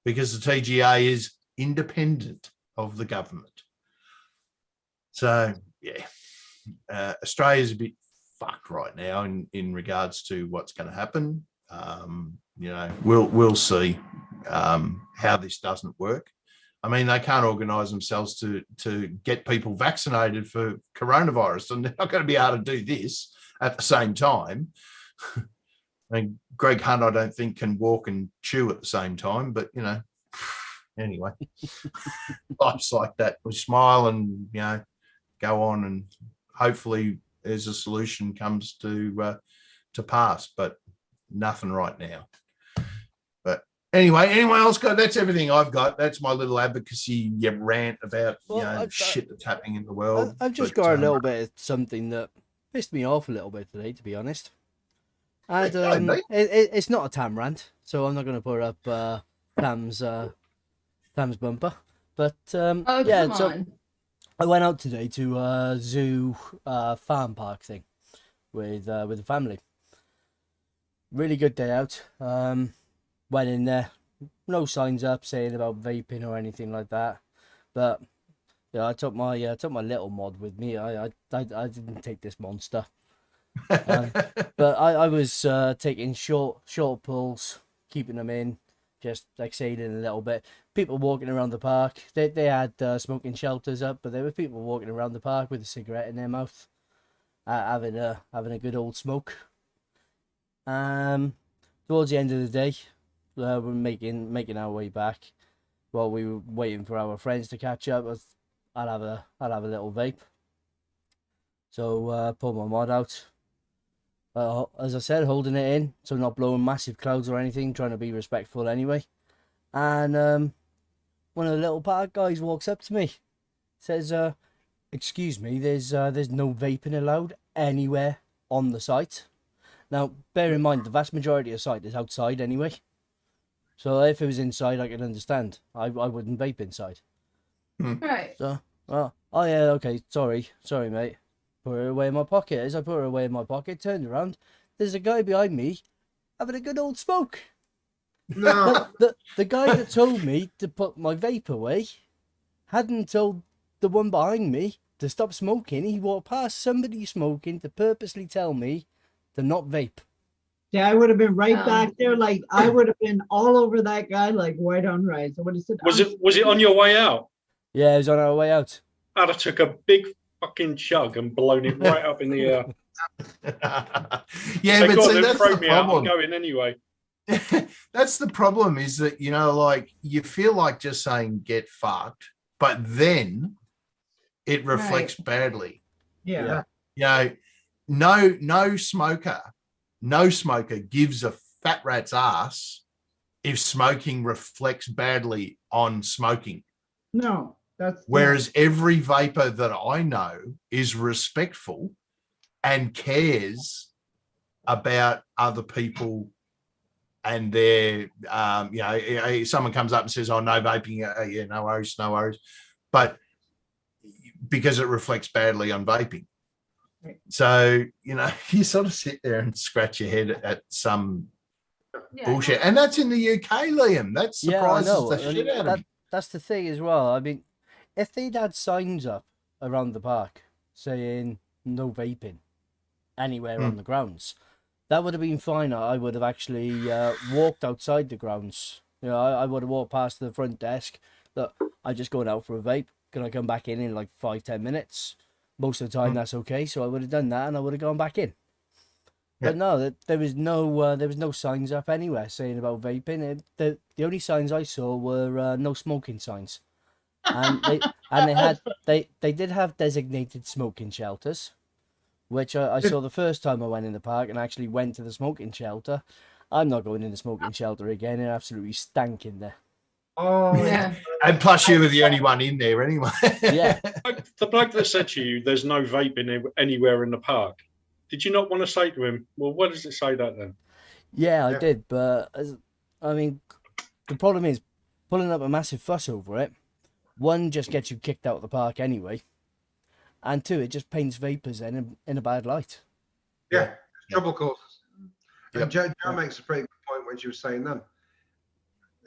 Speaker 7: because the TGA is independent of the government. So, yeah. Australia's a bit fucked right now in regards to what's going to happen. We'll see how this doesn't work. I mean, they can't organise themselves to get people vaccinated for coronavirus, and they're not going to be able to do this at the same time. And Greg Hunt, I don't think, can walk and chew at the same time, but anyway, life's like that. We smile and go on, and hopefully there's a solution comes to pass, but nothing right now. But Anyway, anyone else got? That's everything I've got. That's my little advocacy rant about shit that's happening in the world.
Speaker 2: I've just got a little bit of something that pissed me off a little bit today, to be honest. And it's not a Tam rant, so I'm not going to put up Tam's bumper. But yeah, so I went out today to a zoo farm park thing with the family. Really good day out. Went in there, no signs up saying about vaping or anything like that. But yeah, I took my little mod with me. I didn't take this monster. But I was taking short pulls, keeping them in, just exhaling a little bit. People walking around the park. They had smoking shelters up, but there were people walking around the park with a cigarette in their mouth, having a good old smoke. Towards the end of the day, we're making our way back. While we were waiting for our friends to catch up, I'll have a little vape. So pull my mod out. As I said, holding it in, so not blowing massive clouds or anything, trying to be respectful anyway. And one of the little park guys walks up to me, says, "Excuse me, there's no vaping allowed anywhere on the site." Now, bear in mind, the vast majority of site is outside anyway. So if it was inside, I could understand. I wouldn't vape inside.
Speaker 4: Right.
Speaker 2: So, oh yeah, okay, sorry, mate. Put her away in my pocket. As I put her away in my pocket, turned around, there's a guy behind me having a good old smoke.
Speaker 3: No.
Speaker 2: The guy that told me to put my vape away hadn't told the one behind me to stop smoking. He walked past somebody smoking to purposely tell me to not vape.
Speaker 6: Yeah, I would have been right back there. Like I would have been all over that guy, like white on rice. I would have said,
Speaker 9: Was it on your way out?
Speaker 2: Yeah, it was on our way out.
Speaker 9: I'd have took a big fucking chug and blown it right up in the air.
Speaker 7: Yeah, but see, that's the
Speaker 9: me out, I'm
Speaker 7: problem.
Speaker 9: going anyway.
Speaker 7: That's the problem, is that, you know, like you feel like just saying get fucked, but then it reflects badly.
Speaker 6: Yeah.
Speaker 7: You know, no smoker gives a fat rat's ass if smoking reflects badly on smoking.
Speaker 6: No, that's
Speaker 7: whereas every vapor that I know is respectful and cares about other people and their, someone comes up and says, "Oh, no vaping," yeah, no worries, but because it reflects badly on vaping. So, you know, you sort of sit there and scratch your head at some bullshit. And that's in the UK, Liam. That surprises the shit out of me.
Speaker 2: That's the thing as well. I mean, if they'd had signs up around the park saying no vaping anywhere on the grounds, that would have been fine. I would have actually walked outside the grounds. You know, I would have walked past the front desk. Look, I'm just going out for a vape. Can I come back in like 5-10 minutes? Most of the time, that's okay. So I would have done that, and I would have gone back in. But no, there was no signs up anywhere saying about vaping. The only signs I saw were no smoking signs, and they did have designated smoking shelters, which I saw the first time I went in the park and actually went to the smoking shelter. I'm not going in the smoking shelter again. It absolutely stank in there.
Speaker 6: Oh yeah.
Speaker 7: And plus you were the only one in there anyway.
Speaker 2: Yeah.
Speaker 9: The bloke that said to you, "There's no vaping anywhere in the park," did you not want to say to him, "Well, what does it say that then?"
Speaker 2: Yeah, I did, but I mean, the problem is pulling up a massive fuss over it. One, just gets you kicked out of the park anyway, and two, it just paints vapors in a bad light.
Speaker 3: Yeah, trouble causes. And Jo makes a pretty good point when she was saying that.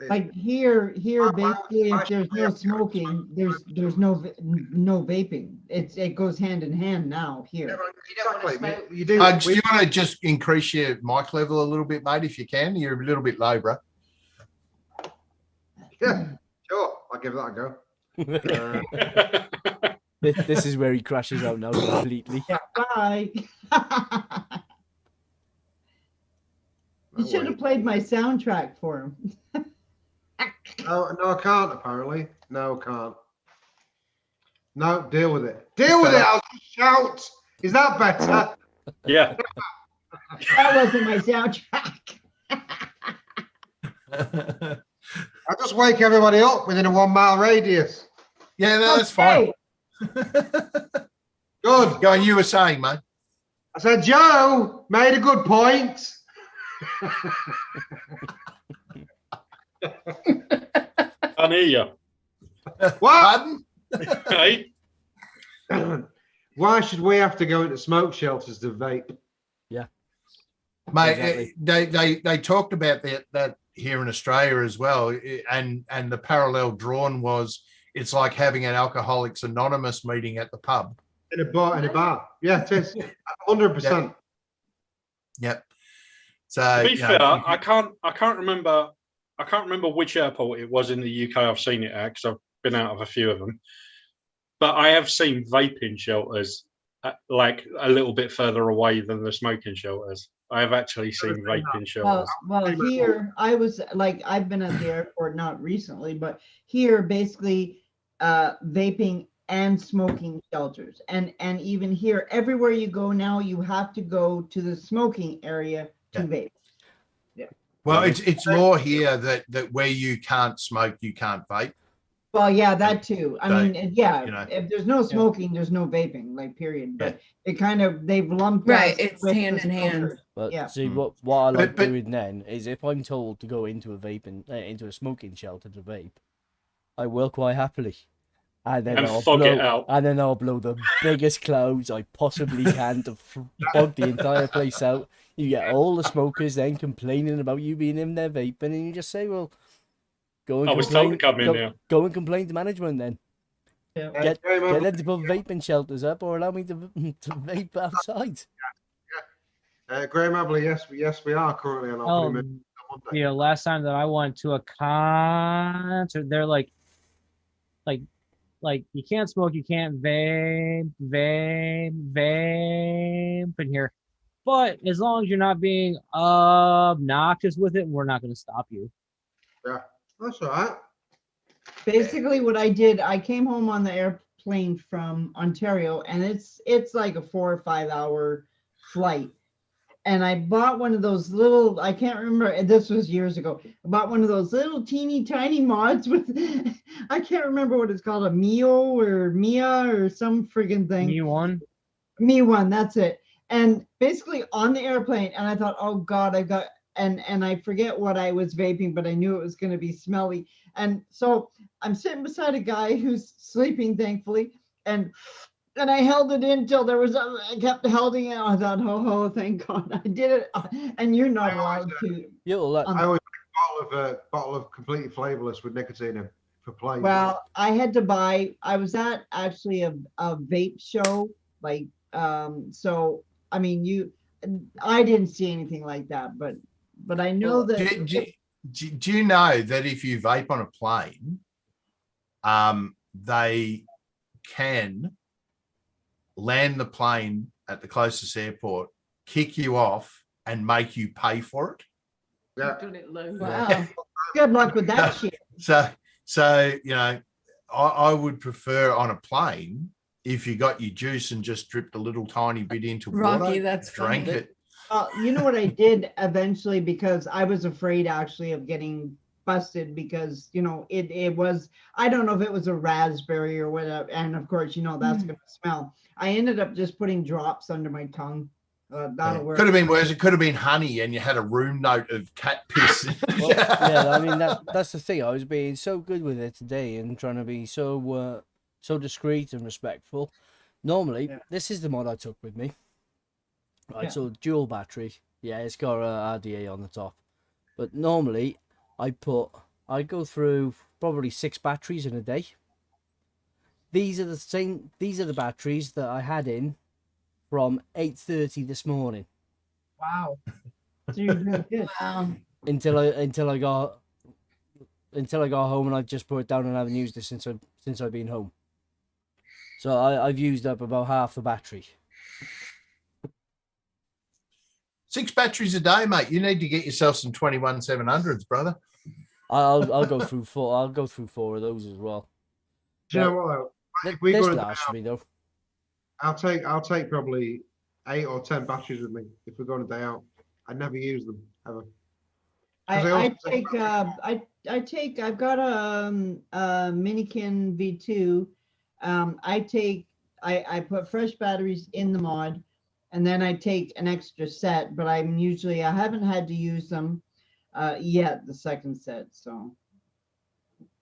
Speaker 6: Like here basically, if there's no smoking, there's no vaping. It goes hand in hand now here.
Speaker 3: Exactly. You do.
Speaker 7: Do you want to just increase your mic level a little bit, mate, if you can? You're a little bit low, bro.
Speaker 3: Yeah, sure. I'll give that a go.
Speaker 2: This is where he crashes out now completely.
Speaker 6: Yeah, bye. You should have played my soundtrack for him.
Speaker 3: No, I can't, apparently. No, can't. No, deal with it. Deal with it, I'll just shout. Is that better?
Speaker 9: Yeah.
Speaker 6: That wasn't my soundtrack.
Speaker 3: I just wake everybody up within a 1 mile radius.
Speaker 7: Yeah, no, that's fine.
Speaker 3: Good.
Speaker 7: Go on, you were saying, mate.
Speaker 3: I said, Joe made a good point.
Speaker 9: I hear you.
Speaker 3: What?
Speaker 9: Hey,
Speaker 3: Why should we have to go into smoke shelters to vape?
Speaker 2: Yeah.
Speaker 7: Mate, they talked about that here in Australia as well, and the parallel drawn was it's like having an Alcoholics Anonymous meeting at the pub.
Speaker 3: In a bar. Yeah, it is. 100%.
Speaker 7: Yep. So
Speaker 9: to be fair, I can't remember which airport it was in the UK I've seen it at, because I've been out of a few of them. But I have seen vaping shelters like a little bit further away than the smoking shelters. I have actually seen vaping shelters.
Speaker 6: Well, here I was like, I've been at the airport, not recently, but here basically vaping and smoking shelters. And even here, everywhere you go now, you have to go to the smoking area to vape. Yeah.
Speaker 7: Well, it's law here that where you can't smoke, you can't vape.
Speaker 6: Well, yeah, that too. I mean, yeah,
Speaker 7: you know.
Speaker 6: if there's no smoking, there's no vaping, like period. But it kind of, they've lumped us
Speaker 4: It's
Speaker 6: with
Speaker 4: hand
Speaker 6: the
Speaker 4: in hand.
Speaker 6: smokers.
Speaker 2: But
Speaker 6: Yeah.
Speaker 2: see, what I like doing then is if I'm told to go into a smoking shelter to vape, I will quite happily. And then I'll blow the biggest clouds I possibly can to fog the entire place out. You get all the smokers then complaining about you being in there vaping, and you just say, well, go and complain to management then.
Speaker 6: Yeah.
Speaker 2: Get them to put vaping shelters up, or allow me to vape outside.
Speaker 3: Graham Abley, yes, we are currently on our Monday.
Speaker 8: Yeah, last time that I went to a concert, they're like you can't smoke, you can't vape in here. But as long as you're not being obnoxious with it, we're not going to stop you.
Speaker 3: Yeah, that's all right.
Speaker 6: Basically, what I did, I came home on the airplane from Ontario, and it's like a 4 or 5 hour flight. And I bought one of those little, I can't remember, this was years ago. I bought one of those little teeny tiny mods with, I can't remember what it's called, a Mio or Mia or some friggin' thing. Me one, that's it. And basically on the airplane, and I thought, oh God, and I forget what I was vaping, but I knew it was going to be smelly. And so I'm sitting beside a guy who's sleeping, thankfully, and I held it in till I kept holding it. I thought, oh, thank God I did it. And you're not allowed to.
Speaker 3: I always make a bottle of completely flavorless with nicotine in for play.
Speaker 6: Well, I had to buy, I was at actually a vape show, like, so, I mean, I didn't see anything like that, but I know that.
Speaker 7: Do you know that if you vape on a plane, they can land the plane at the closest airport, kick you off, and make you pay for it?
Speaker 3: Yeah.
Speaker 6: Wow. Good luck with that shit.
Speaker 7: So I would prefer on a plane if you got your juice and just dripped a little tiny bit into
Speaker 4: Rocky,
Speaker 7: water,
Speaker 4: that's
Speaker 7: drank
Speaker 4: funny.
Speaker 7: it.
Speaker 6: You know what I did eventually, because I was afraid actually of getting busted, because it was, I don't know if it was a raspberry or whatever, and of course that's gonna smell. I ended up just putting drops under my tongue. That'll work.
Speaker 7: Could have been worse. It could have been honey, and you had a room note of cat piss.
Speaker 2: Well, yeah, I mean that's the thing. I was being so good with it today and trying to be so discreet and respectful. Normally, this is the mod I took with me. Right, so dual battery. Yeah, it's got a RDA on the top. But normally, I go through probably 6 batteries in a day. These are the batteries that I had in from 8:30 this morning.
Speaker 6: Wow. So you're doing good.
Speaker 4: Wow.
Speaker 2: Until I got home, and I just put it down and haven't used it since I've been home. So I've used up about half the battery.
Speaker 7: 6 batteries a day, mate. You need to get yourself some 21-700s, brother.
Speaker 2: I'll go through 4. I'll go through 4 of those as well.
Speaker 3: Do you know what? If we
Speaker 2: this
Speaker 3: go
Speaker 2: lasts me though.
Speaker 3: I'll take probably 8 or 10 batteries with me if we're going a day out. I never use them ever.
Speaker 6: I've got a Minikin V2. I put fresh batteries in the mod, and then I take an extra set, but I haven't had to use them yet, the second set. So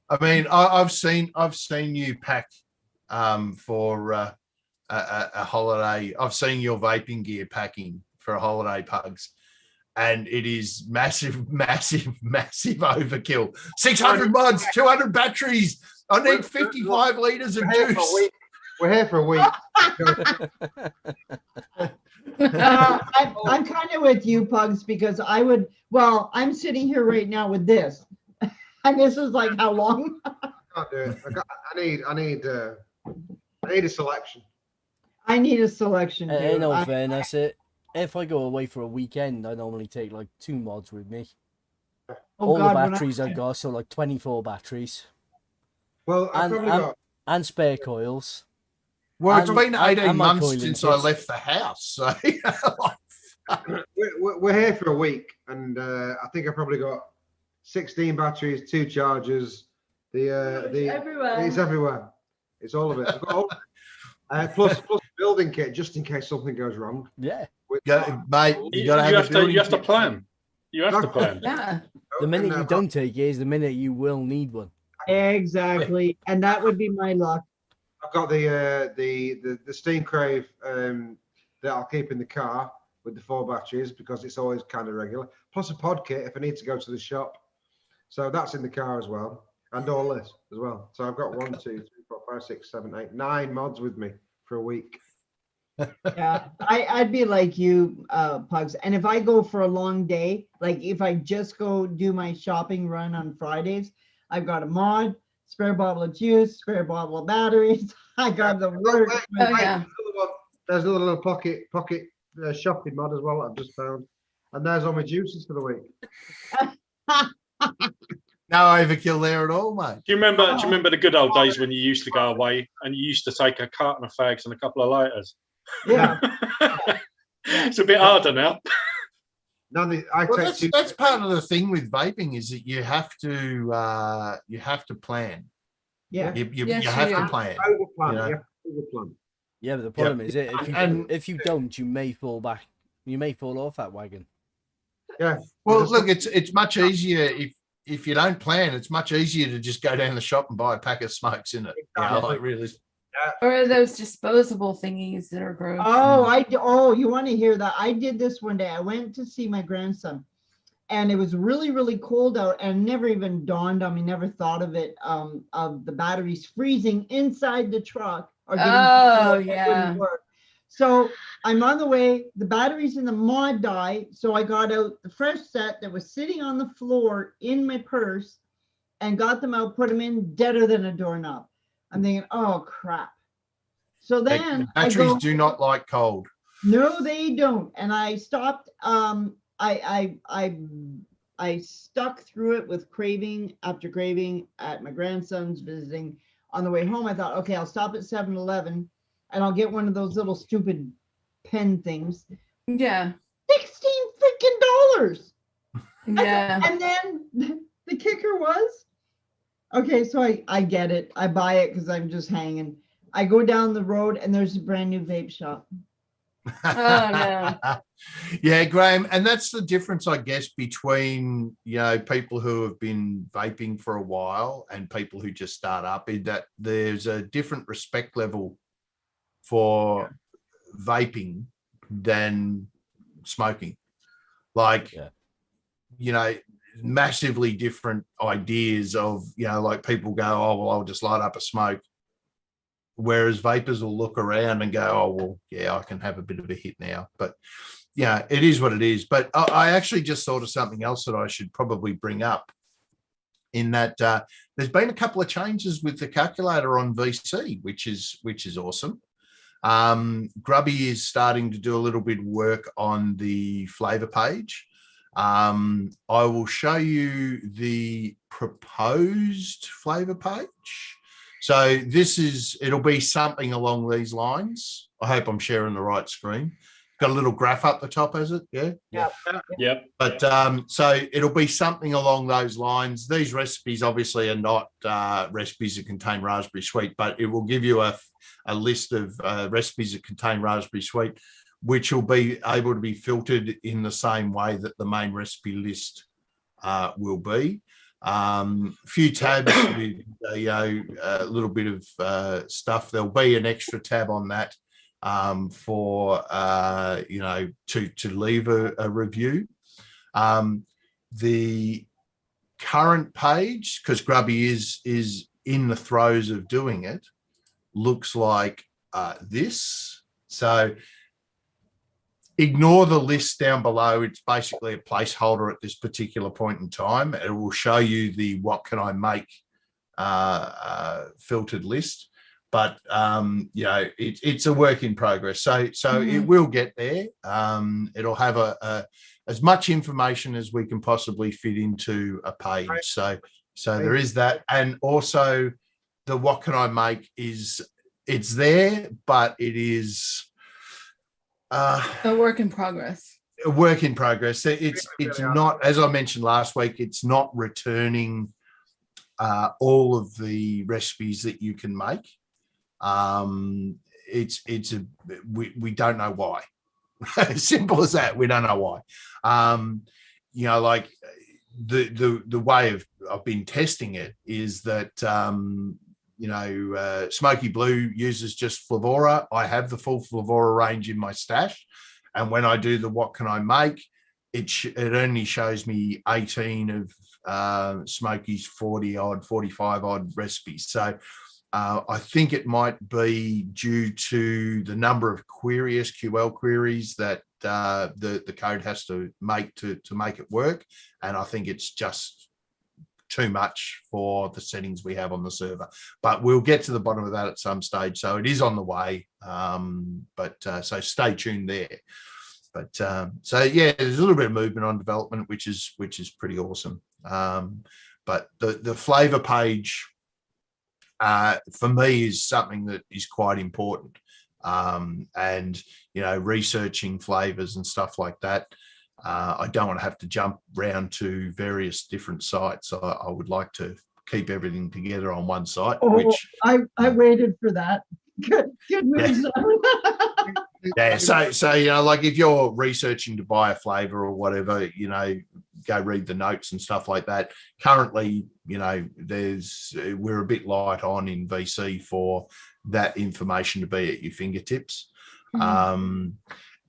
Speaker 7: I mean, I've seen you pack for a holiday. I've seen your vaping gear packing for a holiday, Pugs, and it is massive overkill. 600 mods, 200 batteries. I need 55 liters of juice.
Speaker 3: We're here for a week.
Speaker 6: I'm kind of with you, Pugs, because I'm sitting here right now with this. And this is like how long?
Speaker 3: I can't do it. I need a selection.
Speaker 6: I need a selection. Dude.
Speaker 2: In all fairness, if I go away for a weekend, I normally take like 2 mods with me. All the batteries I've got, so like 24 batteries.
Speaker 3: Well,
Speaker 2: and spare coils.
Speaker 7: Well, it's been 18 months since I left the house. So
Speaker 3: we're here for a week, and I think I probably got 16 batteries, 2 chargers.
Speaker 10: everywhere.
Speaker 3: It's everywhere. It's all of it. I've got all, plus building kit just in case something goes wrong.
Speaker 2: Yeah,
Speaker 7: mate, you have to plan.
Speaker 9: You have to plan.
Speaker 4: Yeah.
Speaker 2: The minute you don't take it is the minute you will need one.
Speaker 6: Exactly, and that would be my luck.
Speaker 3: I've got the Steam Crave that I'll keep in the car with the 4 batteries because it's always kind of regular. Plus a pod kit if I need to go to the shop. So that's in the car as well, and all this as well. So I've got 1, 2, 3, 4, 5, 6, 7, 8, 9 mods with me for a week.
Speaker 6: Yeah, I'd be like you, Pugs. And if I go for a long day, like if I just go do my shopping run on Fridays, I've got a mod, spare bottle of juice, spare bottle of batteries. I got the work.
Speaker 3: There's a little pocket shopping mod as well that I've just found, and there's all my juices for the week.
Speaker 7: No overkill there at all, mate.
Speaker 9: Do you remember the good old days when you used to go away and you used to take a carton of fags and a couple of lighters?
Speaker 6: Yeah.
Speaker 9: It's a bit harder now.
Speaker 7: That's part of the thing with vaping is that you have to plan.
Speaker 6: Yeah.
Speaker 7: You have to plan.
Speaker 3: Overplan.
Speaker 2: Yeah, but the problem is if you don't, you may fall back. You may fall off that wagon.
Speaker 3: Yeah.
Speaker 7: Well, look, it's much easier if you don't plan. It's much easier to just go down the shop and buy a pack of smokes in it. Really.
Speaker 4: Or those disposable thingies that are gross.
Speaker 6: Oh, you want to hear that? I did this one day. I went to see my grandson, and it was really, really cold out, and never even dawned on me, never thought of it, of the batteries freezing inside the truck.
Speaker 4: Yeah.
Speaker 6: Work. So I'm on the way. The batteries in the mod die. So I got out the fresh set that was sitting on the floor in my purse and got them out, put them in deader than a doorknob. I'm thinking, oh crap. So then
Speaker 7: batteries do not like cold.
Speaker 6: No, they don't. And I stopped. I stuck through it with craving after craving at my grandson's visiting. On the way home, I thought, okay, I'll stop at 7-Eleven and I'll get one of those little stupid pen things.
Speaker 4: Yeah.
Speaker 6: $16 freaking.
Speaker 4: Yeah.
Speaker 6: And then the kicker was, okay, so I get it. I buy it because I'm just hanging. I go down the road and there's a brand new vape shop.
Speaker 4: Oh no.
Speaker 7: Yeah, Graham, and that's the difference, I guess, between people who have been vaping for a while and people who just start up, is that there's a different respect level for vaping than smoking. Like, massively different ideas of, like people go, oh, well, I'll just light up a smoke. Whereas vapors will look around and go, oh, well, yeah, I can have a bit of a hit now. But yeah, it is what it is. But I actually just thought of something else that I should probably bring up, in that there's been a couple of changes with the calculator on VC, which is awesome. Grubby is starting to do a little bit of work on the flavor page. I will show you the proposed flavor page. So it'll be something along these lines. I hope I'm sharing the right screen. got a little graph up the top, has it? Yeah.
Speaker 9: Yep.
Speaker 7: But so it'll be something along those lines. These recipes obviously are not recipes that contain raspberry sweet, but it will give you a list of recipes that contain raspberry sweet, which will be able to be filtered in the same way that the main recipe list will be. A few tabs with a little bit of stuff. There'll be an extra tab on that for to leave a review. The current page, because Grubby is in the throes of doing it, looks like this. So ignore the list down below. It's basically a placeholder at this particular point in time. It will show you the what can I make filtered list. But it's a work in progress. So it will get there. It'll have as much information as we can possibly fit into a page. So there is that, and also the what can I make it's there, but it is
Speaker 4: a work in progress.
Speaker 7: A work in progress. It's not, as I mentioned last week, it's not returning all of the recipes that you can make. We don't know why. As simple as that. We don't know why. Like the way I've been testing it is that Smoky Blue uses just Flavora. I have the full Flavora range in my stash, and when I do the what can I make, it only shows me 18 of Smoky's 45 odd recipes. So I think it might be due to the number of SQL queries that the code has to make to make it work, and I think it's just too much for the settings we have on the server. But we'll get to the bottom of that at some stage. So it is on the way, so stay tuned there. But so yeah, there's a little bit of movement on development, which is pretty awesome. But the flavor page for me is something that is quite important, and researching flavors and stuff like that. I don't want to have to jump around to various different sites. I would like to keep everything together on one site. Which
Speaker 6: I waited for that. Good wisdom.
Speaker 7: Yeah. So like if you're researching to buy a flavor or whatever, go read the notes and stuff like that. Currently, we're a bit light on in VC for that information to be at your fingertips.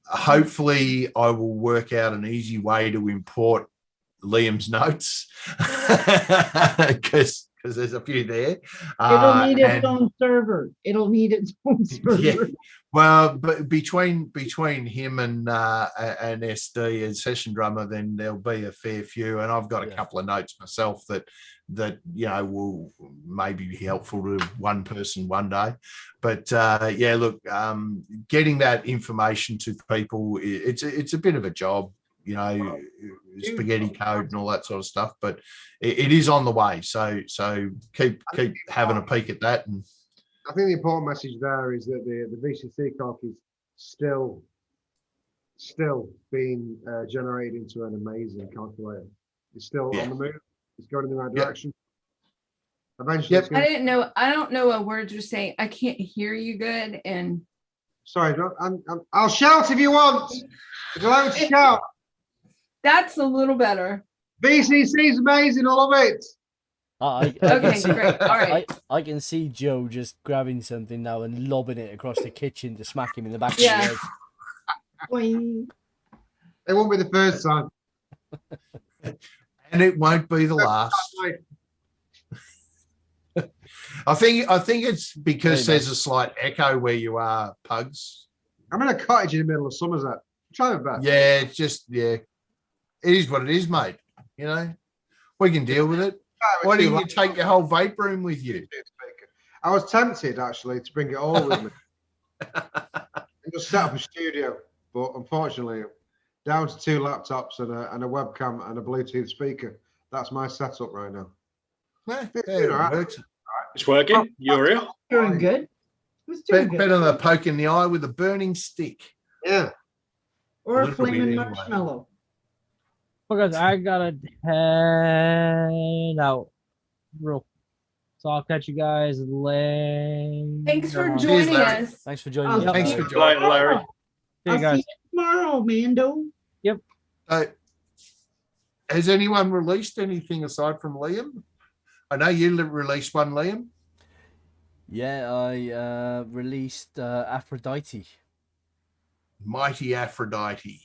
Speaker 7: Hopefully I will work out an easy way to import Liam's notes because there's a few there.
Speaker 6: It'll need its own server.
Speaker 7: Yeah. Well, but between him and SD as session drummer, then there'll be a fair few, and I've got a couple of notes myself that will maybe be helpful to one person one day. But look, getting that information to people, it's a bit of a job, spaghetti code and all that sort of stuff, but it is on the way. So keep having a peek at that. And
Speaker 3: I think the important message there is that the VCC calc is still being generated into an amazing calculator. It's still on the move. It's going in the right direction. Eventually,
Speaker 4: I don't know what words you're saying. I can't hear you good. And
Speaker 3: sorry, I'll shout if you want. If you like to shout.
Speaker 4: That's a little better.
Speaker 3: VCC is amazing. I love it.
Speaker 4: Okay, great. All right.
Speaker 2: I can see Joe just grabbing something now and lobbing it across the kitchen to smack him in the back of the head.
Speaker 3: It won't be the first time.
Speaker 7: And it won't be the last. I think it's because there's a slight echo where you are, Pugs.
Speaker 3: I'm in a cottage in the middle of Somerset. Try my best.
Speaker 7: Yeah, it's just it is what it is, mate. We can deal with it. Why don't you take your whole vape room with you?
Speaker 3: I was tempted actually to bring it all with me and just set up a studio, but unfortunately, down to 2 laptops and a webcam and a Bluetooth speaker. That's my setup right now.
Speaker 9: It's working. You're real.
Speaker 6: Doing good.
Speaker 7: Better than a poke in the eye with a burning stick.
Speaker 3: Yeah.
Speaker 6: Or a
Speaker 7: little bit
Speaker 6: flaming
Speaker 7: anyway.
Speaker 6: marshmallow.
Speaker 8: Well, guys, I gotta head out real. So I'll catch you guys later.
Speaker 4: Thanks for
Speaker 8: on.
Speaker 7: Cheers,
Speaker 4: joining
Speaker 7: Larry.
Speaker 4: us.
Speaker 2: Thanks for joining us.
Speaker 7: Thanks
Speaker 2: Larry.
Speaker 7: for joining.
Speaker 9: Later, Larry.
Speaker 8: See you
Speaker 6: I'll see
Speaker 8: guys.
Speaker 6: you tomorrow, Mando.
Speaker 7: Has anyone released anything aside from Liam? I know you released one, Liam.
Speaker 2: Yeah, I released Aphrodite.
Speaker 7: Mighty Aphrodite.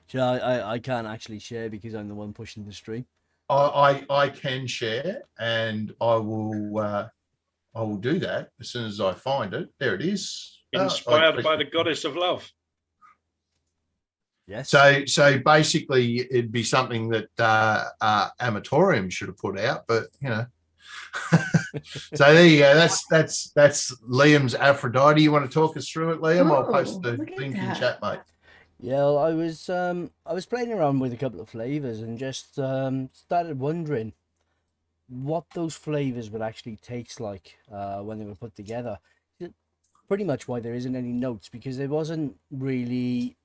Speaker 2: You know, I can't actually share because I'm the one pushing the stream.
Speaker 7: I can share, and I will do that as soon as I find it. There it is.
Speaker 9: Inspired by the goddess of love.
Speaker 2: Yes.
Speaker 7: So basically, it'd be something that Amatorium should have put out, but you know. So there you go. That's Liam's Aphrodite. You want to talk us through it, Liam? I'll post the link in chat, mate.
Speaker 2: Yeah, well, I was playing around with a couple of flavors and just started wondering what those flavors would actually taste like when they were put together. Pretty much why there isn't any notes, because there wasn't really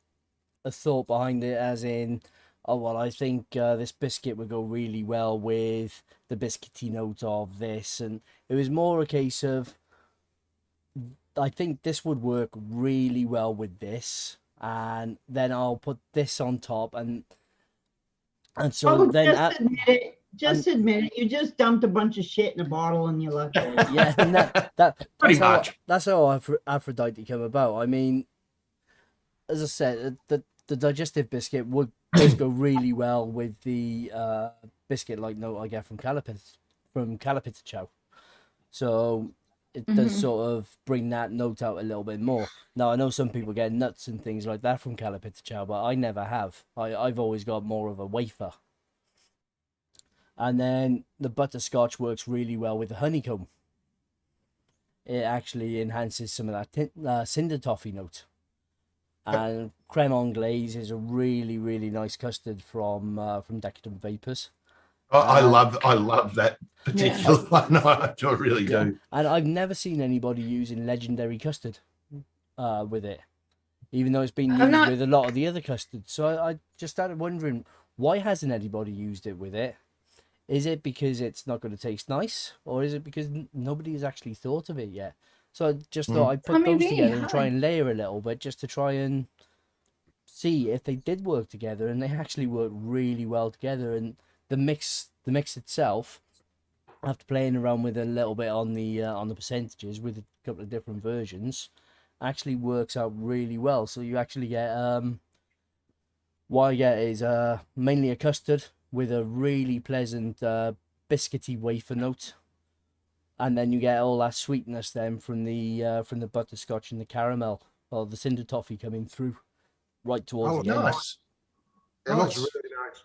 Speaker 2: a thought behind it, as in, oh well, I think this biscuit would go really well with the biscuity note of this, and it was more a case of, I think this would work really well with this, and then I'll put this on top, and so then
Speaker 6: just admit it. Just admit it. You just dumped a bunch of shit in a bottle and you left it.
Speaker 2: Yeah, and that's how Aphrodite came about. I mean, as I said, the digestive biscuit would just go really well with the biscuit like note I get from Calipita Chow. So it does sort of bring that note out a little bit more. Now, I know some people get nuts and things like that from Calipita Chow, but I never have. I've always got more of a wafer. And then the butterscotch works really well with the honeycomb. It actually enhances some of that cinder toffee note. And creme anglaise is a really, really nice custard from Decadent Vapors.
Speaker 7: I love that particular one. I really do.
Speaker 2: And I've never seen anybody using legendary custard with it, even though it's been used with a lot of the other custards. So I just started wondering, why hasn't anybody used it with it? Is it because it's not going to taste nice, or is it because nobody has actually thought of it yet? So I just thought I'd put those together and try and layer a little bit, just to try and see if they did work together, and they actually work really well together. And the mix itself, after playing around with a little bit on the percentages with a couple of different versions, actually works out really well. So you actually get what I get is mainly a custard with a really pleasant biscuity wafer note, and then you get all that sweetness then from the butterscotch and the caramel, or the cinder toffee coming through right towards the end.
Speaker 7: Nice.
Speaker 3: It looks really nice.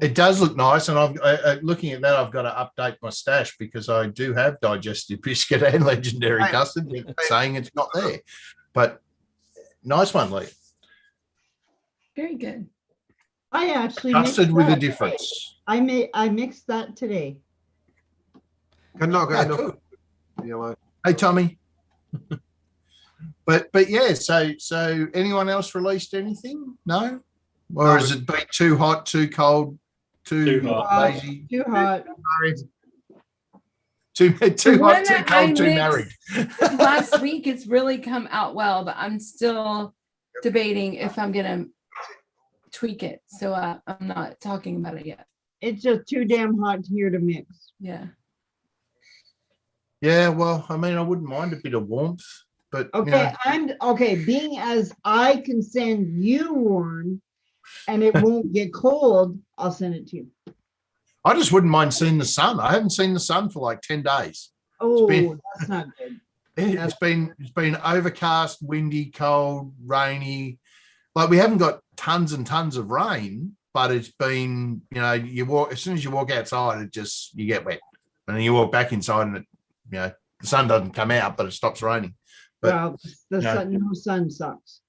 Speaker 7: It does look nice, and I'm looking at that. I've got to update my stash because I do have digestive biscuit and legendary custard, saying it's not there. But nice one, Lee.
Speaker 4: Very good.
Speaker 6: I actually
Speaker 7: Custard with a difference.
Speaker 6: I mixed that today.
Speaker 3: Cannot get enough. Yellow.
Speaker 7: Hey, Tommy. but yeah. So anyone else released anything? No. Or has it been too hot, too cold, too lazy?
Speaker 6: Too hot.
Speaker 7: Too hot, too cold, too married.
Speaker 4: Last week, it's really come out well, but I'm still debating if I'm gonna tweak it. So I'm not talking about it yet.
Speaker 6: It's just too damn hot here to mix.
Speaker 4: Yeah.
Speaker 7: Yeah. Well, I mean, I wouldn't mind a bit of warmth, but
Speaker 6: okay. Being as I can send you one, and it won't get cold, I'll send it to you.
Speaker 7: I just wouldn't mind seeing the sun. I haven't seen the sun for like 10 days.
Speaker 6: Oh, that's not good.
Speaker 7: It's been overcast, windy, cold, rainy. Like, we haven't got tons and tons of rain, but it's been, as soon as you walk outside, you get wet. And then you walk back inside and the sun doesn't come out, but it stops raining. But,
Speaker 6: no sun sucks.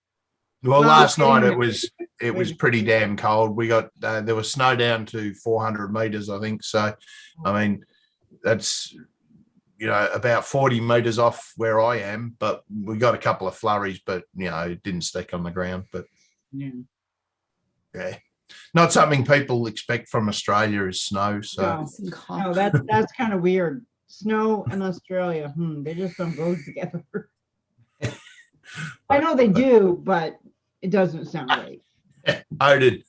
Speaker 7: Well, last night it was pretty damn cold. We got there was snow down to 400 meters, I think. So, I mean, that's about 40 meters off where I am. But we got a couple of flurries, but it didn't stick on the ground. But
Speaker 6: Yeah.
Speaker 7: Yeah. Not something people expect from Australia is snow. So
Speaker 6: No, that's kind of weird. Snow and Australia, they just don't go together. I know they do, but it doesn't sound right.
Speaker 7: Odin.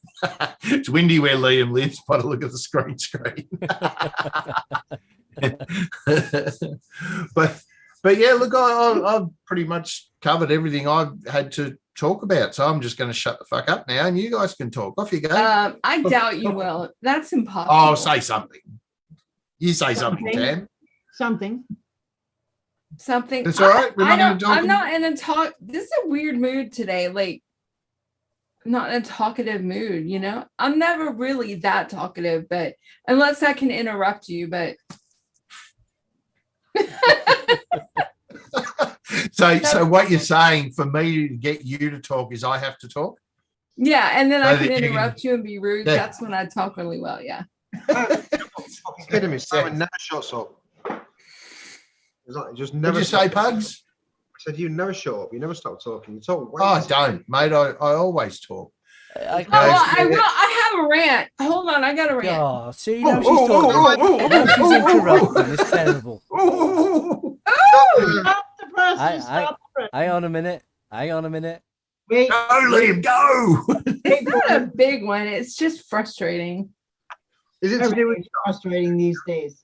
Speaker 7: It's windy where Liam lives, by the look of the screen. but yeah, look, I've pretty much covered everything I've had to talk about, so I'm just going to shut the fuck up now, and you guys can talk. Off you go.
Speaker 4: I doubt you will. That's impossible.
Speaker 7: Oh, say something. You say something, Tam.
Speaker 6: Something.
Speaker 7: It's all right. We're not going to talk.
Speaker 4: I'm not in a talk. This is a weird mood today. Like, I'm not in a talkative mood, you know? I'm never really that talkative, but unless I can interrupt you, but
Speaker 7: so what you're saying for me to get you to talk is I have to talk?
Speaker 4: Yeah, and then
Speaker 7: So
Speaker 4: I can
Speaker 7: that you
Speaker 4: interrupt you and be rude.
Speaker 7: Yeah.
Speaker 4: That's when I talk really well, yeah.
Speaker 3: Fucking kidding me. Simon never shuts up. It's like, just never.
Speaker 7: Did you say, Pugs?
Speaker 3: I said you never shut up. You never stop talking. You talk.
Speaker 7: Oh, I don't, mate. I always talk.
Speaker 4: I have a rant. Hold on, I got a rant.
Speaker 2: Oh, see, now she's talking. Now she's interrupting. It's terrible.
Speaker 6: Stop the press. Stop the press.
Speaker 2: Hang on a minute.
Speaker 6: Wait.
Speaker 7: Go, Liam, go.
Speaker 4: It's not a big one. It's just frustrating.
Speaker 3: Is it
Speaker 6: Everything's frustrating these days?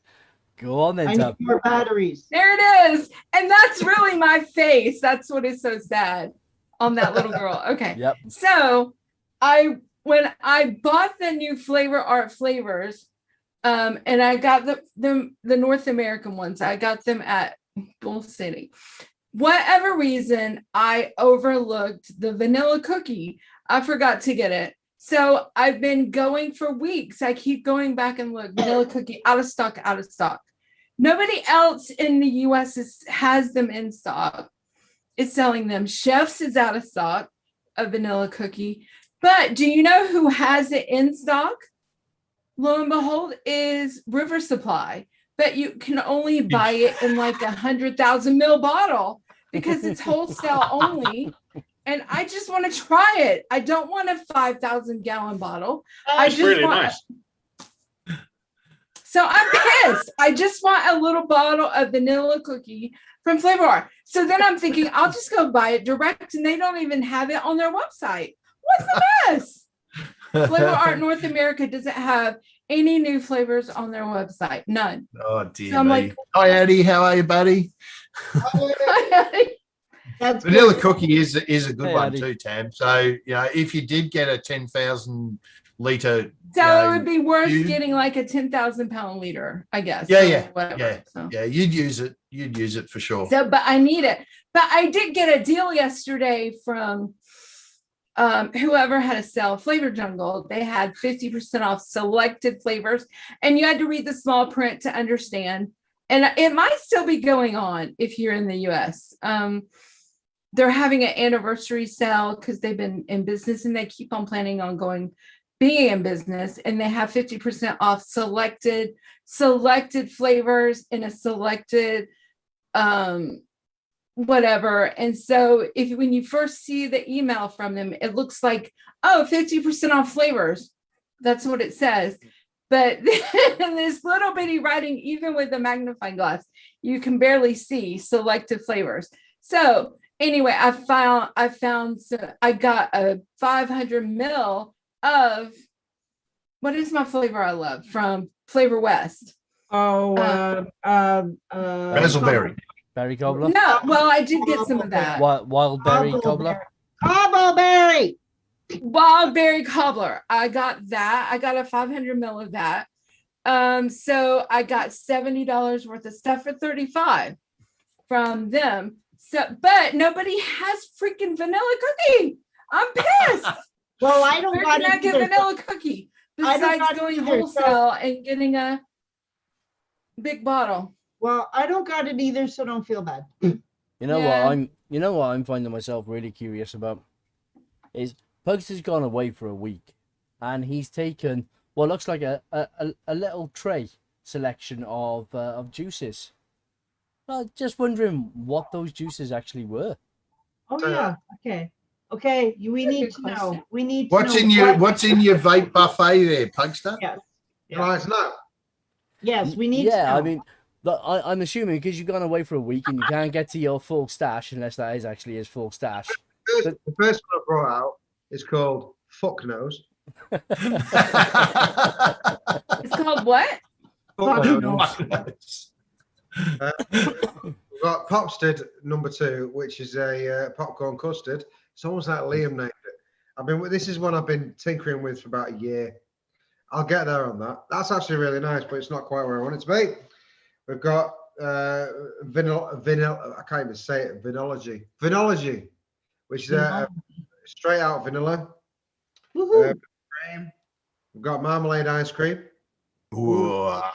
Speaker 2: Go on then,
Speaker 6: I need
Speaker 2: Tab.
Speaker 6: more batteries.
Speaker 4: There it is. And that's really my face. That's what is so sad on that little girl. Okay.
Speaker 2: Yep.
Speaker 4: So when I bought the new Flavor Art flavors, and I got the North American ones, I got them at Bull City. Whatever reason, I overlooked the vanilla cookie. I forgot to get it. So I've been going for weeks. I keep going back and look, vanilla cookie, out of stock, out of stock. Nobody else in the US has them in stock. It's selling them. Chef's is out of stock, a vanilla cookie. But do you know who has it in stock? Lo and behold, is River Supply. But you can only buy it in like 100,000 ml bottle because it's wholesale only. And I just want to try it. I don't want a 5,000 gallon bottle.
Speaker 9: That's really nice.
Speaker 4: So I'm pissed. I just want a little bottle of vanilla cookie from Flavor Art. So then I'm thinking I'll just go buy it direct, and they don't even have it on their website. What's the mess? Flavor Art North America doesn't have any new flavors on their website. None.
Speaker 7: Oh dear.
Speaker 4: So I'm like,
Speaker 7: hi Eddie, how are you, buddy?
Speaker 6: That's
Speaker 7: Vanilla
Speaker 6: good.
Speaker 7: cookie is a good
Speaker 2: Hey,
Speaker 7: one
Speaker 2: Eddie.
Speaker 7: too, Tam. So you know, if you did get a 10,000 litre,
Speaker 4: so it would be worth
Speaker 7: you-
Speaker 4: getting like a 10,000 pound liter, I guess.
Speaker 7: Yeah,
Speaker 4: or
Speaker 7: yeah,
Speaker 4: whatever.
Speaker 7: yeah,
Speaker 4: So.
Speaker 7: yeah, you'd use it. You'd use it for sure.
Speaker 4: So, but I need it. But I did get a deal yesterday from whoever had a sale, Flavor Jungle. They had 50% off selected flavors, and you had to read the small print to understand. And it might still be going on if you're in the US. They're having an anniversary sale because they've been in business and they keep on planning on being in business, and they have 50% off selected flavors in a selected whatever. And so when you first see the email from them, it looks like, oh, 50% off flavors. That's what it says. But this little bitty writing, even with the magnifying glass, you can barely see selected flavors. So anyway, I got a 500 ml of, what is my flavor I love from Flavor West?
Speaker 6: Oh,
Speaker 7: Razzleberry.
Speaker 2: Berry cobbler.
Speaker 4: No, well, I did get some of that.
Speaker 2: Wild berry cobbler.
Speaker 6: Cobbleberry.
Speaker 4: Wild berry cobbler. I got that. I got a 500 ml of that. So I got $70 worth of stuff for $35 from them. So, but nobody has freaking vanilla cookie. I'm pissed.
Speaker 6: Well, I don't
Speaker 4: Where
Speaker 6: got
Speaker 4: can I
Speaker 6: it
Speaker 4: get
Speaker 6: either.
Speaker 4: vanilla cookie
Speaker 6: I don't
Speaker 4: besides
Speaker 6: got it
Speaker 4: going
Speaker 6: either,
Speaker 4: wholesale and getting a big bottle?
Speaker 6: Well, I don't got it either, so don't feel bad.
Speaker 2: You know
Speaker 4: Yeah.
Speaker 2: what I'm finding myself really curious about is Pugs has gone away for a week, and he's taken what looks like a little tray selection of juices. I'm just wondering what those juices actually were.
Speaker 6: Oh yeah, okay. Okay, we need to know. We need to
Speaker 7: What's
Speaker 6: know
Speaker 7: what's in your vape buffet there, Pugster?
Speaker 6: Yes.
Speaker 3: Guys, no.
Speaker 6: Yes, we need to know.
Speaker 2: Yeah, I mean, I'm assuming because you've gone away for a week and you can't get to your full stash unless that is actually his full stash.
Speaker 3: The first one I brought out is called Fuck Nose.
Speaker 4: It's called what?
Speaker 3: Fuck
Speaker 2: Fuck
Speaker 3: Nose.
Speaker 2: Nose.
Speaker 3: We've got Popstead #2, which is a popcorn custard. It's almost like Liam named it. This is one I've been tinkering with for about a year. I'll get there on that. That's actually really nice, but it's not quite where I want it to be. We've got vanilla. I can't even say it. Vinology, which is straight out vanilla. Cream. We've got marmalade ice cream.
Speaker 6: Why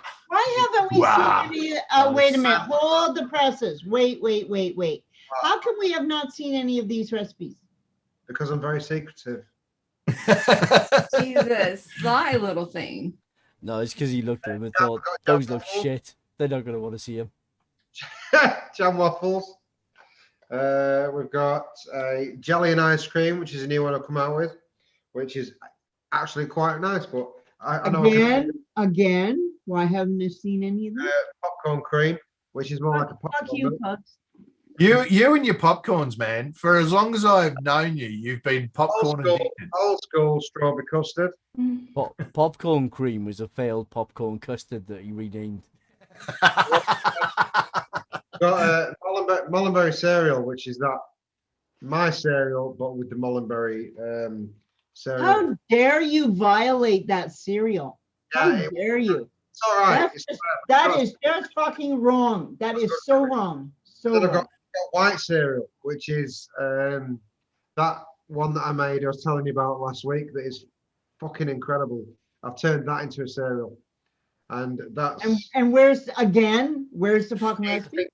Speaker 6: haven't we seen any? Wait a minute. Hold the presses. Wait. How come we have not seen any of these recipes?
Speaker 3: Because I'm very secretive.
Speaker 4: Jesus, sly little thing.
Speaker 2: No, it's because he looked at him and thought, those look shit. They're not going to want to see him.
Speaker 3: Jam waffles. We've got a jelly and ice cream, which is a new one I've come out with, which is actually quite nice. But I know
Speaker 6: again, why haven't I seen any of them?
Speaker 3: Popcorn cream, which is more like a popcorn.
Speaker 6: Fuck you, Pugs.
Speaker 7: You and your popcorns, man. For as long as I've known you, you've been popcorn addicted.
Speaker 3: Old school strawberry custard.
Speaker 2: Popcorn cream was a failed popcorn custard that he renamed.
Speaker 3: Got Mullenberry cereal, which is my cereal, but with the Mullenberry cereal.
Speaker 6: How dare you violate that cereal? How dare you?
Speaker 3: It's all right.
Speaker 6: That is just fucking wrong. That is so wrong. So
Speaker 3: I've got white cereal, which is that one that I made. I was telling you about last week. That is fucking incredible. I've turned that into a cereal, and that's
Speaker 6: and where's the fucking recipe?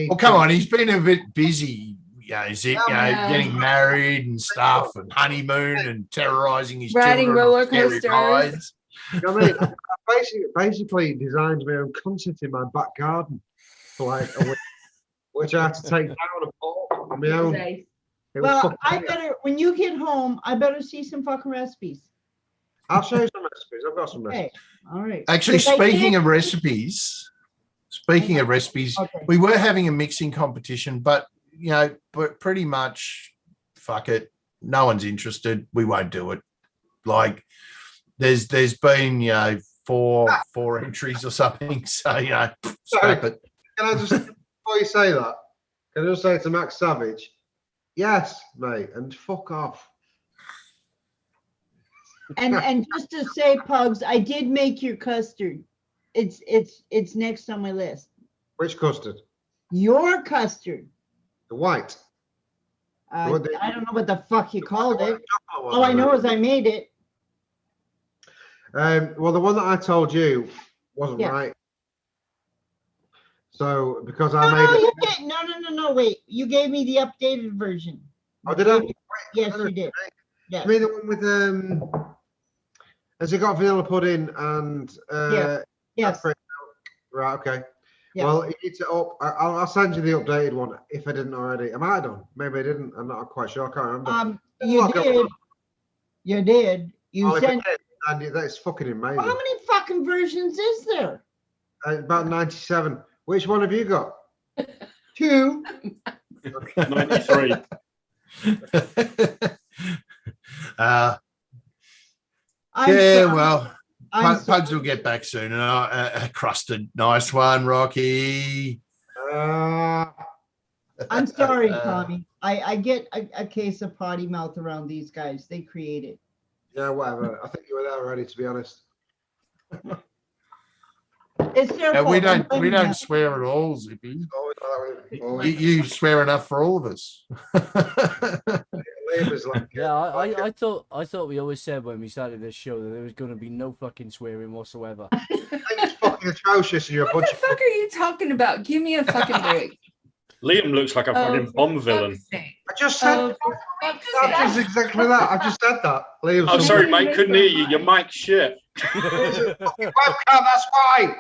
Speaker 7: Well, come on, he's been a bit busy. Getting married and stuff, and honeymoon, and terrorizing his
Speaker 4: riding
Speaker 7: children,
Speaker 4: roller coasters.
Speaker 3: You know what I mean? I basically designed my own concert in my back garden for like a week, which I had to take down on my own.
Speaker 6: Well, when you get home, I better see some fucking recipes.
Speaker 3: I'll show you some recipes. I've got some recipes.
Speaker 6: All right.
Speaker 7: Actually, speaking of recipes, we were having a mixing competition, but pretty much, fuck it. No one's interested. We won't do it. Like, there's been four entries or something. So scrap it.
Speaker 3: Can I just before you say that? Can I just say to Max Savage, yes, mate, and fuck off.
Speaker 6: And just to say, Pugs, I did make your custard. It's next on my list.
Speaker 3: Which custard?
Speaker 6: Your custard.
Speaker 3: The white.
Speaker 6: I don't know what the fuck you called it. All I know is I made it.
Speaker 3: Well, the one that I told you wasn't right. So because I made it.
Speaker 6: No, wait. You gave me the updated version.
Speaker 3: Oh, did I?
Speaker 6: Yes, you did. Yeah.
Speaker 3: I mean the one with has it got vanilla pudding and
Speaker 6: yes.
Speaker 3: Right, okay.
Speaker 6: Yeah.
Speaker 3: Well, it's up. I'll send you the updated one if I didn't already. I might have done. Maybe I didn't. I'm not quite sure. I can't remember.
Speaker 6: You did. You did. You sent.
Speaker 3: That's fucking amazing.
Speaker 6: How many fucking versions is there?
Speaker 3: About 97. Which one have you got?
Speaker 6: 2.
Speaker 9: 93.
Speaker 7: Well, Pugs will get back soon. And a crusted, nice one, Rocky.
Speaker 6: I'm sorry, Tommy. I get a case of potty mouth around these guys. They create it.
Speaker 3: Yeah, whatever. I think you were there already, to be honest.
Speaker 6: It's their fault.
Speaker 7: We don't swear at all, Zippy. You swear enough for all of us.
Speaker 2: Yeah, I thought we always said when we started this show that there was going to be no fucking swearing whatsoever.
Speaker 3: It's fucking atrocious. You're a bunch
Speaker 4: What the fuck are you talking about? Give me a fucking break.
Speaker 9: Liam looks like a fucking bomb villain.
Speaker 3: I just said that's exactly that. I just said that. Liam's
Speaker 9: I'm sorry, mate. Couldn't hear you. Your mic's shit.
Speaker 3: Webcam, that's why.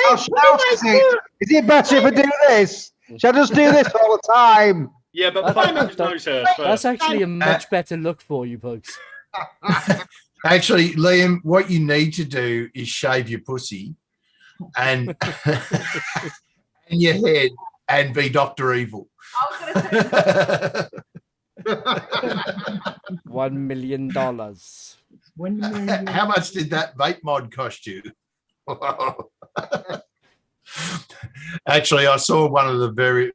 Speaker 3: How shout is it? Is it better if I do this? Shall I just do this all the time?
Speaker 9: Yeah, but Pugs knows hers first.
Speaker 2: That's actually a much better look for you, Pugs.
Speaker 7: Actually, Liam, what you need to do is shave your pussy and, and your head and be Dr. Evil.
Speaker 4: I was
Speaker 2: $1 million.
Speaker 6: $1 million.
Speaker 7: How much did that vape mod cost you? Actually, I saw one of the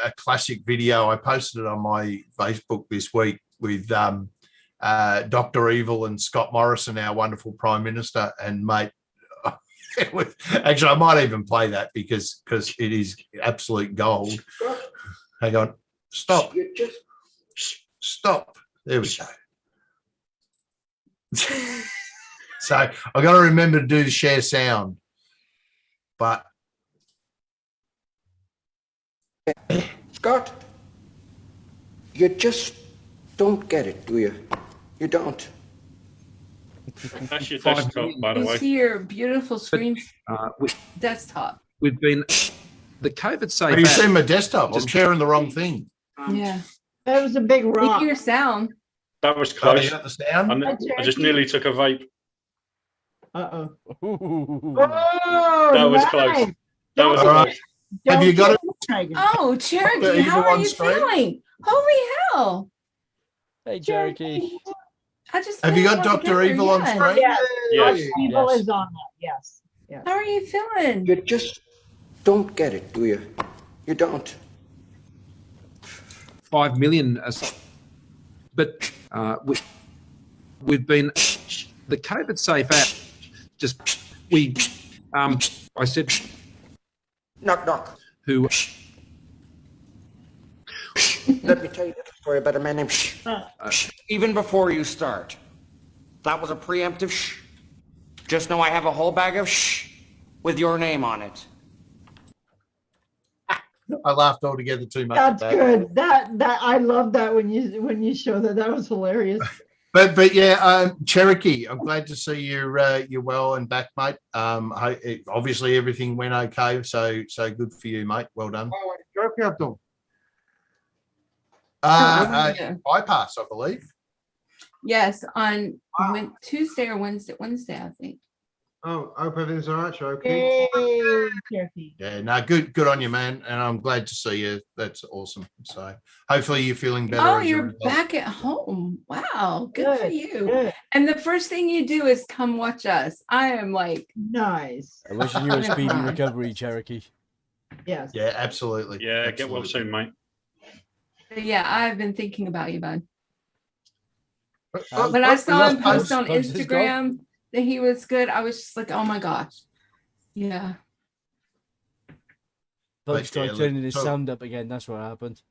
Speaker 7: a classic video. I posted it on my Facebook this week with Dr. Evil and Scott Morrison, our wonderful Prime Minister. And mate, actually, I might even play that because it is absolute gold. Hang on, stop. Stop. There we go. So I've got to remember to do the share sound, but
Speaker 1: Scott, you just don't get it, do you? You don't.
Speaker 9: That's your desktop, by the
Speaker 4: You
Speaker 9: way.
Speaker 4: see your beautiful screen desktop.
Speaker 11: We've been the COVID safe.
Speaker 7: have you seen my desktop? I'm sharing the wrong thing.
Speaker 4: Yeah.
Speaker 6: That was a big
Speaker 4: We
Speaker 6: rock.
Speaker 4: hear sound.
Speaker 9: That was
Speaker 7: Oh,
Speaker 9: close.
Speaker 7: you got the sound?
Speaker 9: I just nearly took a vape.
Speaker 6: Uh-oh.
Speaker 2: Ooh.
Speaker 6: Oh,
Speaker 9: That was
Speaker 6: nice.
Speaker 9: close. That was
Speaker 7: All
Speaker 9: close.
Speaker 7: right. Have you got it?
Speaker 4: Oh, Cherokee, how are you feeling? Holy hell.
Speaker 2: Hey, Cherokee.
Speaker 4: I just
Speaker 7: Have you
Speaker 4: put it
Speaker 7: got
Speaker 4: all
Speaker 7: Dr.
Speaker 4: together,
Speaker 7: Evil on
Speaker 4: yes.
Speaker 7: screen?
Speaker 6: Yes.
Speaker 9: Yes.
Speaker 6: Evil
Speaker 2: Yes.
Speaker 6: is on that. Yes. Yes.
Speaker 4: How are you feeling?
Speaker 1: You just don't get it, do you? You don't.
Speaker 11: 5 million, but we've been the COVID safe app. I said
Speaker 1: Knock, knock.
Speaker 11: who
Speaker 1: Let me tell you a story about a man named Even before you start, that was a preemptive shh. Just know I have a whole bag of shh with your name on it.
Speaker 7: I laughed altogether too much.
Speaker 6: That's
Speaker 7: at that.
Speaker 6: good. That I love that when you show that. That was hilarious.
Speaker 7: But yeah, Cherokee, I'm glad to see you're well and back, mate. Obviously everything went okay, so good for you, mate. Well done.
Speaker 3: Oh, Cherokee, I've done.
Speaker 4: Yeah.
Speaker 7: Bypass, I believe.
Speaker 4: Yes, on Tuesday or Wednesday, I think.
Speaker 3: Oh, hope everything's all right, Cherokee.
Speaker 6: Yay, Cherokee.
Speaker 7: Yeah, no, good on you, man. And I'm glad to see you. That's awesome. So hopefully you're feeling better.
Speaker 4: Oh,
Speaker 7: as a
Speaker 4: you're
Speaker 7: result.
Speaker 4: back at home. Wow, good for you.
Speaker 6: Good.
Speaker 4: And the first thing you do is come watch us. I am like,
Speaker 6: Nice.
Speaker 2: I wish you a speedy recovery, Cherokee.
Speaker 6: Yes.
Speaker 7: Yeah, absolutely.
Speaker 9: Yeah, get well soon, mate.
Speaker 4: yeah, I've been thinking about you, bud.
Speaker 2: Um,
Speaker 4: When I saw him
Speaker 2: Pugs-
Speaker 4: post on
Speaker 2: Pugs is
Speaker 4: Instagram that he was good, I was just like, oh my gosh. Yeah.
Speaker 2: Pugs
Speaker 7: But, yeah,
Speaker 2: tried turning his
Speaker 7: so-
Speaker 2: sound up again. That's what happened.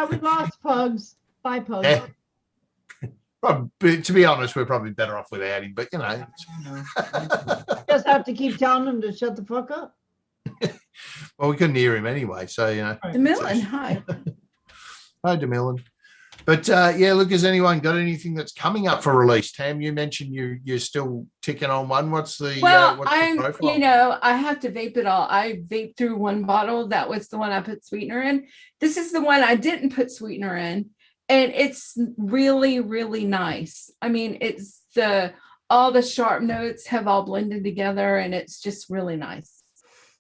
Speaker 6: We lost Pugs. Bye, Pugs.
Speaker 7: Yeah. To be honest, we're probably better off without him, but you know.
Speaker 6: I know. Just have to keep telling him to shut the fuck up.
Speaker 7: Well, we couldn't hear him anyway, so you know.
Speaker 4: DeMillan, hi.
Speaker 7: Hi, DeMillan. But yeah, look, has anyone got anything that's coming up for release? Tam, you mentioned you're still ticking on one. What's the
Speaker 4: Well,
Speaker 7: what's the
Speaker 4: I'm,
Speaker 7: profile?
Speaker 4: I have to vape it all. I vaped through one bottle. That was the one I put sweetener in. This is the one I didn't put sweetener in. And it's really, really nice. I mean, it's all the sharp notes have all blended together and it's just really nice.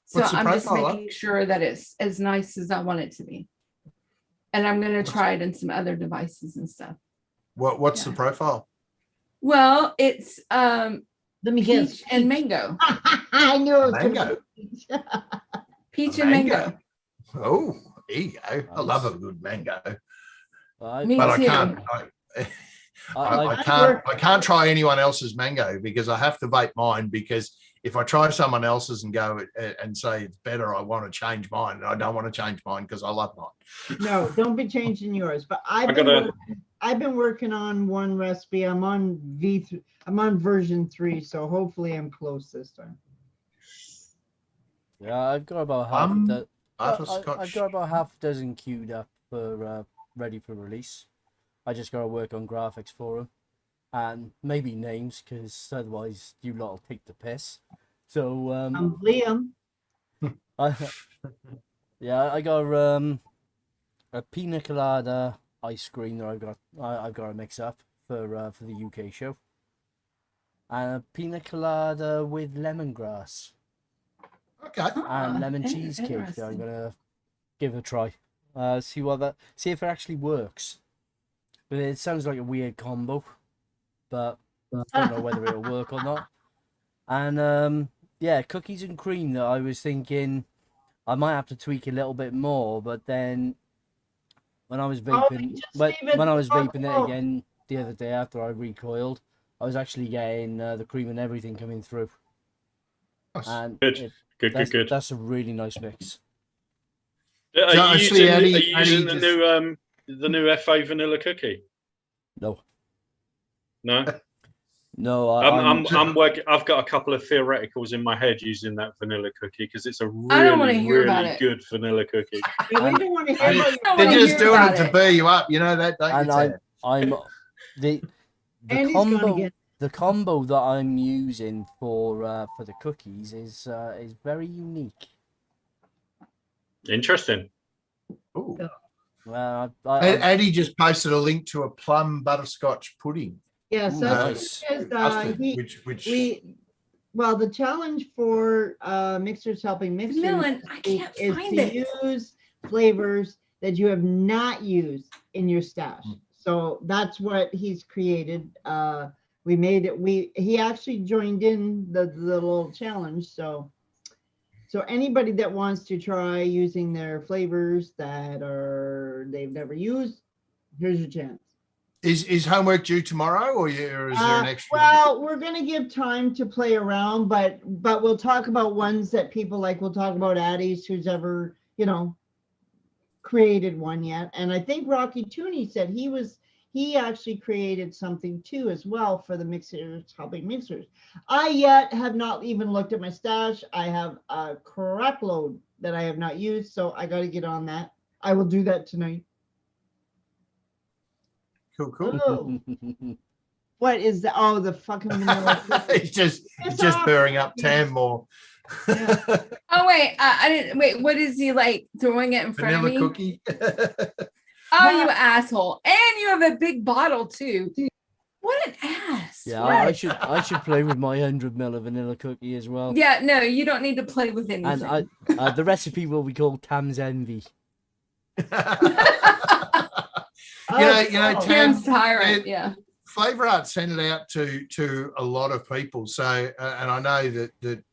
Speaker 4: So
Speaker 7: What's the
Speaker 4: I'm just
Speaker 7: profile,
Speaker 4: making sure that it's as nice as I want it to be. And I'm going to try it in some other devices and stuff.
Speaker 7: What's the profile?
Speaker 4: Well, it's
Speaker 6: Let me guess.
Speaker 4: peach and mango.
Speaker 6: I knew it was
Speaker 7: Mango.
Speaker 4: Peach
Speaker 7: A
Speaker 4: and
Speaker 7: mango.
Speaker 4: mango.
Speaker 7: Oh, there you go. I love a good mango.
Speaker 4: Me
Speaker 7: But
Speaker 4: too.
Speaker 7: I can't try anyone else's mango because I have to vape mine, because if I try someone else's and go and say it's better, I want to change mine, and I don't want to change mine because I love mine.
Speaker 6: No, don't be changing yours. But I've been working on one recipe. I'm on V3. I'm on version 3, so hopefully I'm close this time.
Speaker 2: Yeah, I've got about half. I've got about half a dozen queued up for ready for release. I just got to work on graphics for them and maybe names, because otherwise you lot will take the piss. So
Speaker 6: I'm Liam.
Speaker 2: yeah, I got a pina colada ice cream that I've got to mix up for the UK show, and a pina colada with lemongrass.
Speaker 7: Okay.
Speaker 2: And lemon cheesecake that I'm gonna give a try. See if it actually works. But it sounds like a weird combo, but I don't know whether it'll work or not. And yeah, cookies and cream that I was thinking I might have to tweak a little bit more, but then when I was vaping, when I was vaping it again the other day after I recoiled, I was actually getting the cream and everything coming through. And
Speaker 9: good.
Speaker 2: That's a really nice mix.
Speaker 9: Are you using the new FA vanilla cookie?
Speaker 2: No.
Speaker 9: No.
Speaker 2: No,
Speaker 9: I'm working. I've got a couple of theoreticals in my head using that vanilla cookie because it's a really good vanilla cookie.
Speaker 6: Yeah, we don't want to hear about it.
Speaker 7: They're just doing it to bear you up, you know that.
Speaker 2: And I'm the combo that I'm using for the cookies is very unique.
Speaker 9: Interesting.
Speaker 7: Ooh.
Speaker 2: Well,
Speaker 7: Eddie just posted a link to a plum butterscotch pudding.
Speaker 6: Yes,
Speaker 2: nice.
Speaker 6: Well, the challenge for Mixers Helping Mixers is to use flavors that you have not used in your stash. So that's what he's created. We made it. He actually joined in the little challenge. So anybody that wants to try using their flavors that they've never used, here's your chance.
Speaker 7: Is homework due tomorrow, or is there an extra?
Speaker 6: Well, we're going to give time to play around, but we'll talk about ones that people like. We'll talk about Addie's, who's ever, created one yet. And I think Rocky Tooney said he actually created something too as well for the Mixers Helping Mixers. I yet have not even looked at my stash. I have a crap load that I have not used, so I got to get on that. I will do that tonight.
Speaker 7: Cool.
Speaker 6: Oh. What is the the fucking vanilla?
Speaker 7: It's just burring up Tam more.
Speaker 4: Yeah. Oh wait, I didn't wait. What is he like throwing it in front of me?
Speaker 7: Vanilla cookie.
Speaker 4: Oh, you asshole! And you have a big bottle too. What an ass!
Speaker 2: Yeah, I should play with my 100ml of vanilla cookie as well.
Speaker 4: Yeah, no, you don't need to play with anything.
Speaker 2: And the recipe will be called Tam's Envy.
Speaker 4: Tam's Tyrant. Yeah.
Speaker 7: Flavor Art sent it out to a lot of people. So, and I know that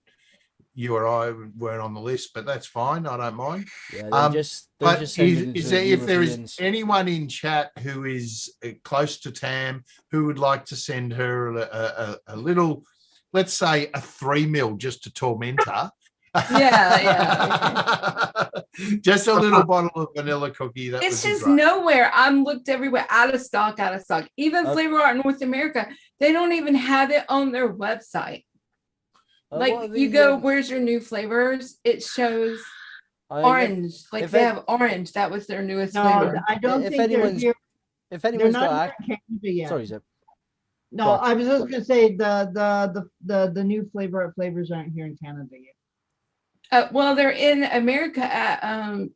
Speaker 7: you or I weren't on the list, but that's fine. I don't mind.
Speaker 2: Yeah,
Speaker 7: if there is anyone in chat who is close to Tam who would like to send her a little, let's say a 3 mil just to torment her.
Speaker 4: Yeah.
Speaker 7: Just a little bottle of vanilla cookie.
Speaker 4: It's just nowhere. I'm looked everywhere. Out of stock. Even Flavor Art North America, they don't even have it on their website. You go, where's your new flavors? It shows orange. They have orange. That was their newest flavor.
Speaker 6: I don't think they're here.
Speaker 2: If anyone's got
Speaker 6: sorry, Zip. No, I was just gonna say the new flavors aren't here in Canada yet.
Speaker 4: Well, they're in America at
Speaker 6: but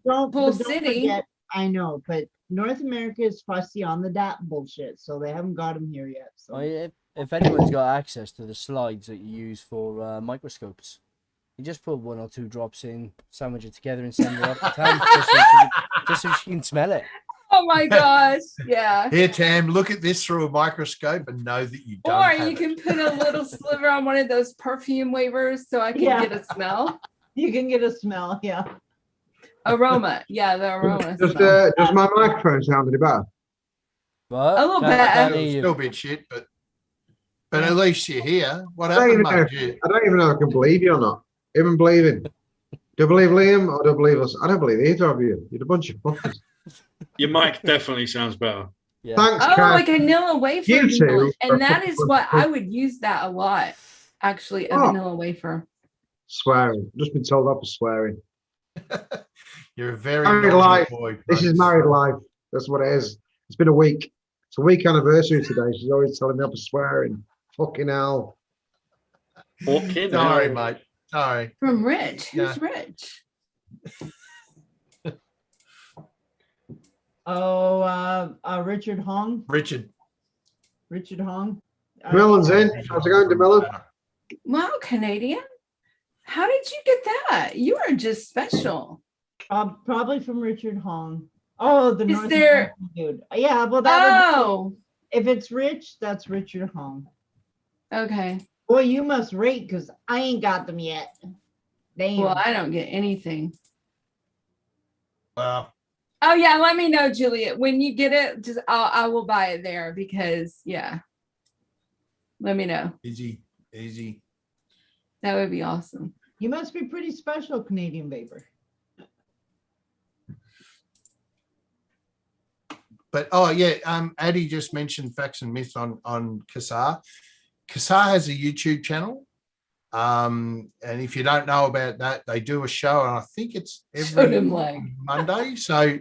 Speaker 6: don't
Speaker 4: City.
Speaker 6: Forget, I know, but North America is fussy on the DAP bullshit, so they haven't got them here yet. So
Speaker 2: if anyone's got access to the slides that you use for microscopes, you just put 1 or 2 drops in, sandwich it together, and send it up to Tam just so she can smell it.
Speaker 4: Oh my gosh! Yeah.
Speaker 7: Here, Tam, look at this through a microscope and know that you don't.
Speaker 4: Or you can put a little sliver on one of those perfume wavers so I can get a smell.
Speaker 6: You can get a smell, yeah.
Speaker 4: Aroma, yeah, the aroma.
Speaker 3: Does my microphone sound any better?
Speaker 2: But
Speaker 4: a little bit.
Speaker 7: Still a bit shit, but at least you're here. What happened, mate?
Speaker 3: I don't even know if I can believe you or not. Even believing. Do you believe Liam or do you believe us? I don't believe either of you. You're a bunch of fuckers.
Speaker 9: Your mic definitely sounds better.
Speaker 2: Yeah.
Speaker 3: Thanks,
Speaker 4: like a vanilla wafer. And that is what I would use that a lot. Actually, a vanilla wafer.
Speaker 3: Swearing. I've just been told off for swearing.
Speaker 7: You're a very
Speaker 3: married life.
Speaker 7: Boy.
Speaker 3: This is married life. That's what it is. It's been a week. It's a week anniversary today. She's always telling me off for swearing. Fucking hell.
Speaker 7: Sorry, mate. Sorry.
Speaker 4: From Rich. Who's Rich?
Speaker 6: Richard Hong.
Speaker 7: Richard.
Speaker 6: Richard Hong.
Speaker 3: Millen's in. How's it going, DeMillen?
Speaker 4: Wow, Canadian. How did you get that? You are just special.
Speaker 6: Probably from Richard Hong. Oh, the
Speaker 4: Is
Speaker 6: North
Speaker 4: there-
Speaker 6: American dude. Yeah, well, that
Speaker 4: Oh,
Speaker 6: would, if it's Rich, that's Richard Hong.
Speaker 4: okay.
Speaker 6: Boy, you must rate because I ain't got them yet. Damn.
Speaker 4: Well, I don't get anything.
Speaker 7: Wow.
Speaker 4: Oh yeah, let me know, Juliet. When you get it, just I will buy it there because yeah. Let me know.
Speaker 7: Easy, easy.
Speaker 4: That would be awesome.
Speaker 6: You must be pretty special, Canadian vapor.
Speaker 7: But oh yeah, Addie just mentioned facts and myths on Kassar. Kassar has a YouTube channel. And if you don't know about that, they do a show, and I think it's every Monday. So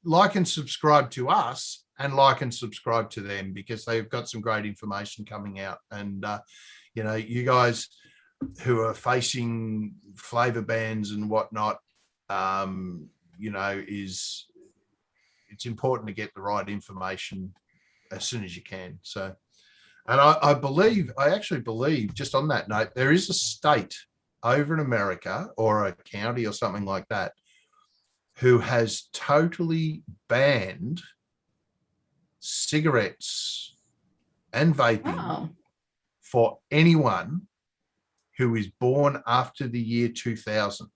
Speaker 7: like and subscribe to us, and like and subscribe to them, because they've got some great information coming out. And you know, you guys who are facing flavor bans and whatnot, you know, it's important to get the right information as soon as you can. So, and I actually believe, just on that note, there is a state over in America, or a county or something like that, who has totally banned cigarettes and vaping for anyone who is born after the year 2000.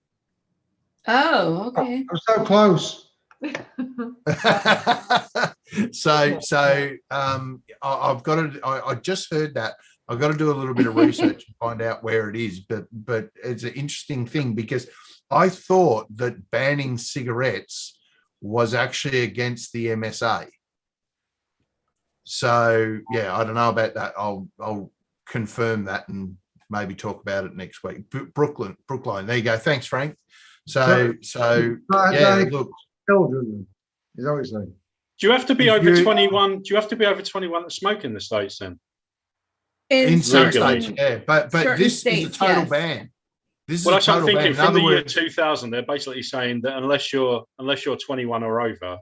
Speaker 4: Oh, okay.
Speaker 3: I'm so close.
Speaker 7: I've got to, I just heard that. I've got to do a little bit of research and find out where it is, but it's an interesting thing, because I thought that banning cigarettes was actually against the MSA. So yeah, I don't know about that. I'll confirm that and maybe talk about it next week. Brookline, there you go. Thanks, Frank. So yeah, look.
Speaker 3: Children, is that what you're saying?
Speaker 9: Do you have to be over 21? Do you have to be over 21 to smoke in the States then?
Speaker 7: In some
Speaker 9: Legally.
Speaker 7: states, yeah, but this is a total ban. This is
Speaker 9: Well,
Speaker 7: a
Speaker 9: that's what I'm
Speaker 7: total ban.
Speaker 9: thinking.
Speaker 7: In
Speaker 9: From the
Speaker 7: other
Speaker 9: year
Speaker 7: words,
Speaker 9: 2000, they're basically saying that unless you're 21 or over,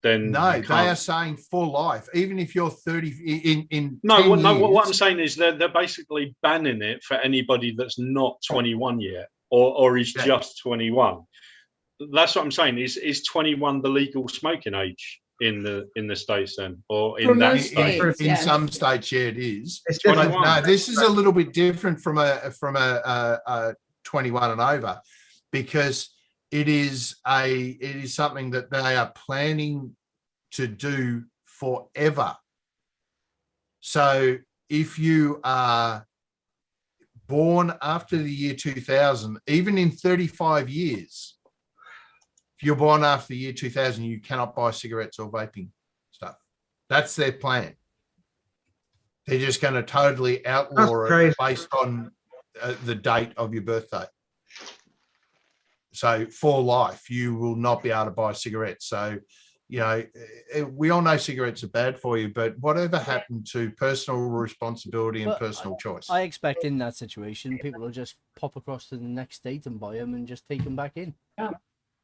Speaker 9: then
Speaker 7: no,
Speaker 9: you
Speaker 7: they
Speaker 9: can't.
Speaker 7: are saying for life. Even if you're 30 in
Speaker 9: No,
Speaker 7: 10
Speaker 9: what
Speaker 7: years,
Speaker 9: I'm saying is they're basically banning it for anybody that's not 21 yet, or is just 21. That's what I'm saying. Is 21 the legal smoking age in the States then, or in that state?
Speaker 7: In some states, yeah, it is.
Speaker 9: It's
Speaker 7: But
Speaker 9: 21.
Speaker 7: no, this is a little bit different from a 21 and over, because it is something that they are planning to do forever. So if you are born after the year 2000, even in 35 years, if you're born after the year 2000, you cannot buy cigarettes or vaping stuff. That's their plan. They're just going to totally outlaw it based on the date of your birthday. So for life, you will not be able to buy cigarettes. So, you know, we all know cigarettes are bad for you, but whatever happened to personal responsibility and personal choice?
Speaker 2: I expect in that situation, people will just pop across to the next state and buy them and just take them back in.
Speaker 6: Yeah.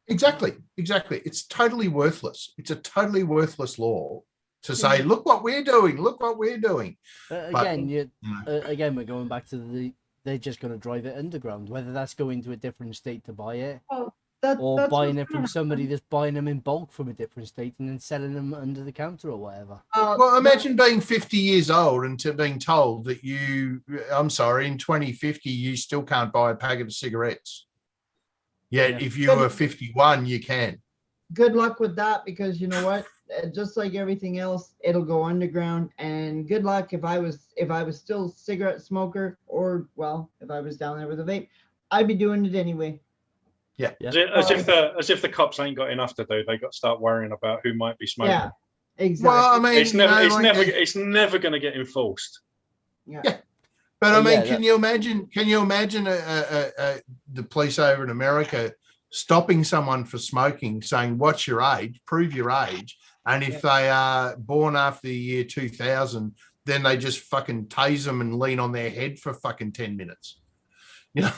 Speaker 7: Exactly. It's totally worthless. It's a totally worthless law to say, look what we're doing. Look what we're doing.
Speaker 2: Again, we're going back to they're just going to drive it underground, whether that's going to a different state to buy it, or buying it from somebody that's buying them in bulk from a different state and then selling them under the counter or whatever.
Speaker 7: Well, imagine being 50 years old and being told that in 2050, you still can't buy a packet of cigarettes. Yet if you were 51, you can.
Speaker 6: Good luck with that, because you know what? Just like everything else, it'll go underground. And good luck if I was still a cigarette smoker, or if I was down there with a vape, I'd be doing it anyway.
Speaker 7: Yeah.
Speaker 9: As if the cops ain't got enough to do, they got to start worrying about who might be smoking.
Speaker 6: Yeah, exactly.
Speaker 7: Well, I mean,
Speaker 9: it's never going to get enforced.
Speaker 6: Yeah.
Speaker 7: But I mean, can you imagine the police over in America stopping someone for smoking, saying, "What's your age? Prove your age." And if they are born after the year 2000, then they just fucking tase them and lean on their head for fucking 10 minutes. You know,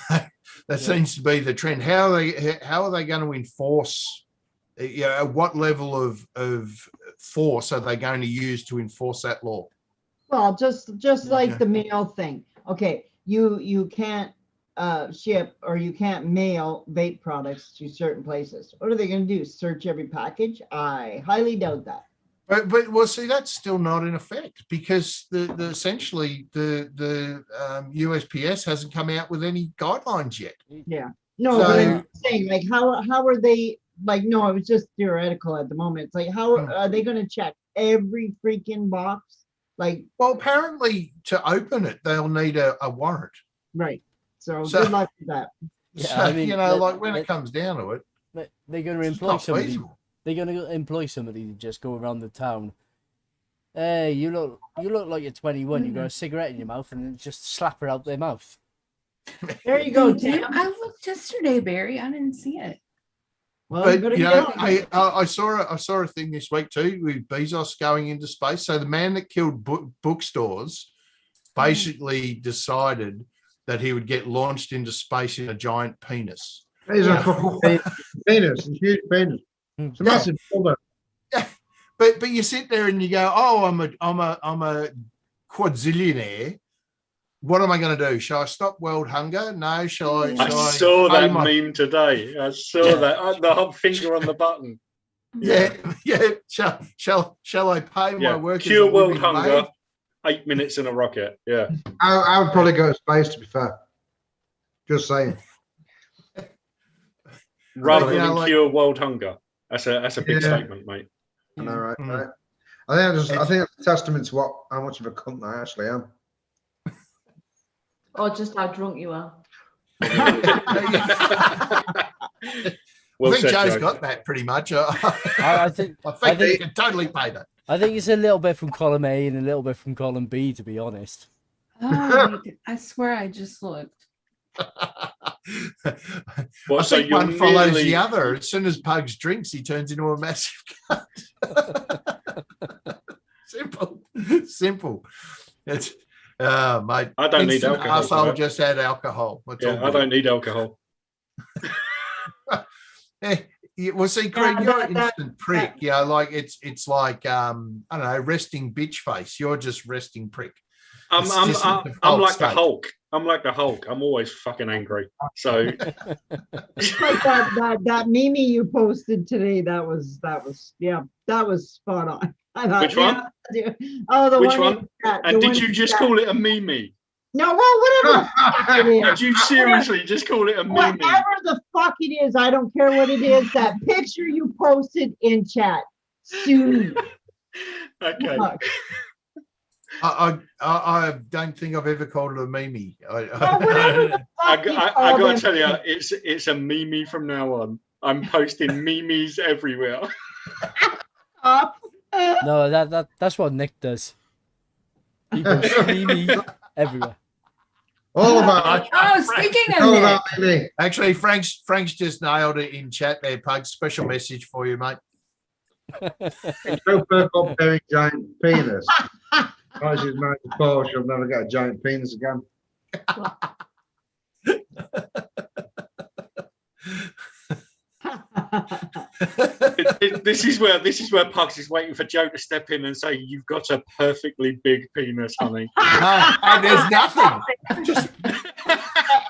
Speaker 7: that seems to be the trend. How are they going to enforce what level of force are they going to use to enforce that law?
Speaker 6: Well, just like the mail thing. Okay, you can't ship or you can't mail vape products to certain places. What are they going to do? Search every package? I highly doubt that.
Speaker 7: But well, see, that's still not in effect because the essentially the USPS hasn't come out with any guidelines yet.
Speaker 6: Yeah. No,
Speaker 7: So-
Speaker 6: but I'm saying, like, how are they, like, no, it was just theoretical at the moment. It's like, how are they going to check every freaking box? Like,
Speaker 7: Well, apparently to open it, they'll need a warrant.
Speaker 6: right. So,
Speaker 7: So-
Speaker 6: good luck with that.
Speaker 2: Yeah,
Speaker 7: So,
Speaker 2: I mean,
Speaker 7: like when it comes down to it,
Speaker 2: they're going to
Speaker 7: it's
Speaker 2: employ
Speaker 7: not
Speaker 2: somebody.
Speaker 7: feasible.
Speaker 2: They're going to employ somebody to just go around the town. Hey, you look like you're 21. You got a cigarette in your mouth, and then just slap her out their mouth.
Speaker 6: There you go,
Speaker 4: Damn,
Speaker 6: Tim.
Speaker 4: I looked yesterday, Barry. I didn't see it.
Speaker 6: Well,
Speaker 7: But
Speaker 6: better
Speaker 7: you
Speaker 6: get
Speaker 7: know,
Speaker 6: on it.
Speaker 7: I saw a thing this week too with Bezos going into space. So the man that killed bookstores basically decided that he would get launched into space in a giant penis.
Speaker 3: He's a fucking penis, a huge penis. It's a massive bother.
Speaker 7: But you sit there and you go, oh, I'm a quadzillionaire. What am I going to do? Shall I stop world hunger? No. Shall I?
Speaker 9: I saw
Speaker 7: pay
Speaker 9: that
Speaker 7: my-
Speaker 9: meme today. I saw that. The whole finger on the button.
Speaker 7: Yeah. Shall I pay my
Speaker 9: Yeah.
Speaker 7: workers?
Speaker 9: Cure
Speaker 7: a
Speaker 9: world
Speaker 7: living
Speaker 9: hunger.
Speaker 7: wage?
Speaker 9: 8 minutes in a rocket. Yeah.
Speaker 3: I would probably go to space, to be fair. Just saying.
Speaker 9: Rather
Speaker 7: you know,
Speaker 9: than
Speaker 7: like-
Speaker 9: cure world hunger. That's a big
Speaker 3: Yeah.
Speaker 9: statement, mate.
Speaker 3: I know, right?
Speaker 7: Mm.
Speaker 3: Right. I think it's a testament to how much of a cunt I actually am.
Speaker 10: Or just how drunk you are.
Speaker 9: Well
Speaker 7: I think
Speaker 9: said,
Speaker 7: Joe's
Speaker 9: Joe.
Speaker 7: got that pretty much.
Speaker 2: I think
Speaker 7: I think he can totally pay that.
Speaker 2: I think it's a little bit from column A and a little bit from column B, to be honest.
Speaker 4: Oh, I swear I just looked.
Speaker 9: Well,
Speaker 7: I
Speaker 9: so
Speaker 7: think
Speaker 9: you're
Speaker 7: one follows
Speaker 9: nearly-
Speaker 7: the other. As soon as Pugs drinks, he turns into a massive cunt. Simple. It's mate.
Speaker 9: I don't need
Speaker 7: instant
Speaker 9: alcohol for
Speaker 7: arsehole,
Speaker 9: that.
Speaker 7: just add alcohol. That's all
Speaker 9: Yeah, I
Speaker 7: good.
Speaker 9: don't need alcohol.
Speaker 7: Well, see, Craig,
Speaker 6: Yeah,
Speaker 7: you're an
Speaker 6: that-
Speaker 7: instant prick. You know, like it's like I don't know, resting bitch face. You're just resting prick.
Speaker 9: I'm
Speaker 7: It's
Speaker 9: I'm
Speaker 7: just a
Speaker 9: I'm,
Speaker 7: default
Speaker 9: I'm like the
Speaker 7: state.
Speaker 9: Hulk. I'm like the Hulk. I'm always fucking angry. So
Speaker 6: It's like that meme you posted today. That was spot on. I thought,
Speaker 9: Which one?
Speaker 6: yeah. Oh, the
Speaker 9: which
Speaker 6: one.
Speaker 9: one?
Speaker 6: in chat,
Speaker 9: And
Speaker 6: the
Speaker 9: did
Speaker 6: one
Speaker 9: you
Speaker 6: in
Speaker 9: just
Speaker 6: chat.
Speaker 9: call it a meme?
Speaker 6: No, well, whatever. the fuck it is.
Speaker 9: Did you seriously just call it a meme?
Speaker 6: Whatever the fuck it is, I don't care what it is. That picture you posted in chat. Sue.
Speaker 9: Okay.
Speaker 6: Fuck.
Speaker 7: I don't think I've ever called it a meme.
Speaker 6: Oh, whatever the
Speaker 9: I
Speaker 6: fuck you
Speaker 9: got
Speaker 6: call
Speaker 9: to
Speaker 6: them.
Speaker 9: tell you, it's a meme from now on. I'm posting memes everywhere.
Speaker 6: Up.
Speaker 2: No, that's what Nick does. He goes me everywhere.
Speaker 3: All about
Speaker 4: Oh, speaking of
Speaker 3: all
Speaker 4: Nick,
Speaker 3: about me.
Speaker 7: Actually, Frank's just nailed it in chat there, Pugs. Special message for you, mate.
Speaker 3: It's no fun comparing giant penis. I she's married to Paul, she'll never get a giant penis again.
Speaker 9: This is where Pugs is waiting for Joe to step in and say, "You've got a perfectly big penis, honey."
Speaker 7: And there's nothing. Just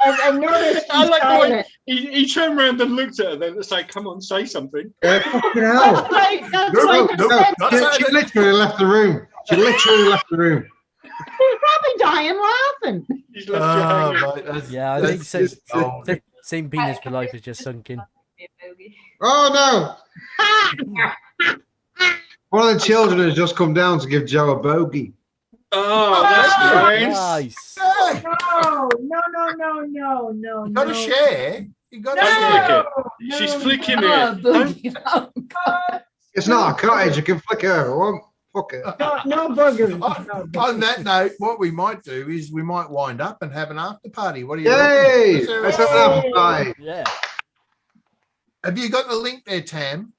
Speaker 6: I've noticed
Speaker 9: I like the way
Speaker 6: silent.
Speaker 9: he turned around and looked at her, then to say, "Come on, say something."
Speaker 3: Yeah, fucking hell.
Speaker 6: That's right. That's
Speaker 7: No,
Speaker 6: right.
Speaker 7: no,
Speaker 6: That's
Speaker 7: no.
Speaker 6: right.
Speaker 3: She literally left the room. She literally left the room.
Speaker 6: He's probably dying laughing.
Speaker 9: He's left you hanging.
Speaker 7: mate, that's-
Speaker 2: Yeah, I
Speaker 7: that's
Speaker 2: think
Speaker 7: just gold.
Speaker 2: same penis for life is just sunk in.
Speaker 3: Oh no! One of the children has just come down to give Joe a bogey.
Speaker 9: Oh, that's nice.
Speaker 2: Nice.
Speaker 7: Hey,
Speaker 6: No.
Speaker 7: you got to share. You got to
Speaker 9: Don't
Speaker 7: share.
Speaker 9: flick it. She's flicking
Speaker 4: oh,
Speaker 9: it. Don't-
Speaker 4: boogie. Oh, God.
Speaker 3: It's not a cottage. You can flick it over. One. Fuck it.
Speaker 6: No boogers.
Speaker 7: On,
Speaker 6: No boogers.
Speaker 7: on that note, what we might do is we might wind up and have an after party. What do you
Speaker 3: Yay!
Speaker 7: reckon?
Speaker 3: Let's have an apple pie.
Speaker 2: Yeah.
Speaker 7: Have you got the link there, Tam?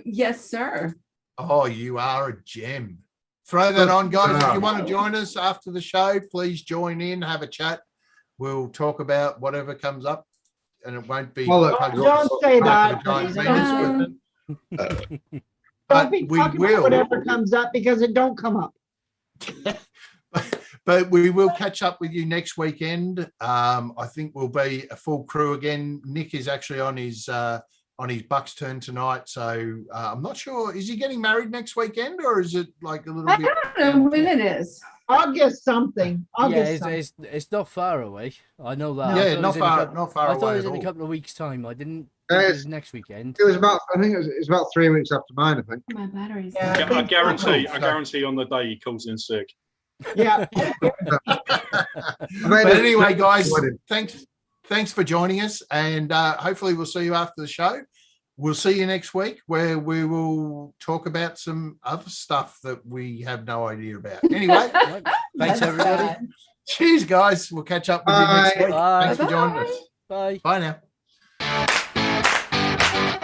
Speaker 4: Yes, sir.
Speaker 7: Oh, you are a gem. Throw that on, guys. If you want to join us after the show, please join in, have a chat. We'll talk about whatever comes up, and it won't be.
Speaker 3: Well, look,
Speaker 7: Pugs
Speaker 6: don't
Speaker 7: off
Speaker 6: say
Speaker 7: the back of
Speaker 6: that,
Speaker 7: a giant
Speaker 6: please.
Speaker 7: penis, but
Speaker 6: Don't be
Speaker 7: we
Speaker 6: talking about
Speaker 7: will.
Speaker 6: whatever comes up because it don't come up.
Speaker 7: But we will catch up with you next weekend. I think we'll be a full crew again. Nick is actually on his Bucks turn tonight, so I'm not sure. Is he getting married next weekend, or is it like a little
Speaker 4: I
Speaker 7: bit?
Speaker 4: don't know when it is.
Speaker 6: August something.
Speaker 2: It's not far away. I know that.
Speaker 7: Yeah,
Speaker 2: I thought
Speaker 7: not
Speaker 2: it was in a
Speaker 7: far,
Speaker 2: couple-
Speaker 7: not far
Speaker 2: I thought
Speaker 7: away
Speaker 2: it was
Speaker 7: at
Speaker 2: in a
Speaker 7: all.
Speaker 2: couple of weeks' time. I didn't think it was next weekend.
Speaker 3: It was about, I think it's about 3 weeks after mine, I think.
Speaker 4: My battery's
Speaker 6: Yeah,
Speaker 9: Yeah, I guarantee. I
Speaker 7: So-
Speaker 9: guarantee on the day he calls in sick.
Speaker 6: Yeah.
Speaker 7: But anyway, guys, thanks for joining us, and hopefully we'll see you after the show. We'll see you next week, where we will talk about some other stuff that we have no idea about. Anyway,
Speaker 2: Thanks, everybody.
Speaker 7: cheers, guys. We'll catch up with you next week.
Speaker 2: Bye.
Speaker 7: Thanks for joining us.
Speaker 2: Bye.
Speaker 7: Bye now.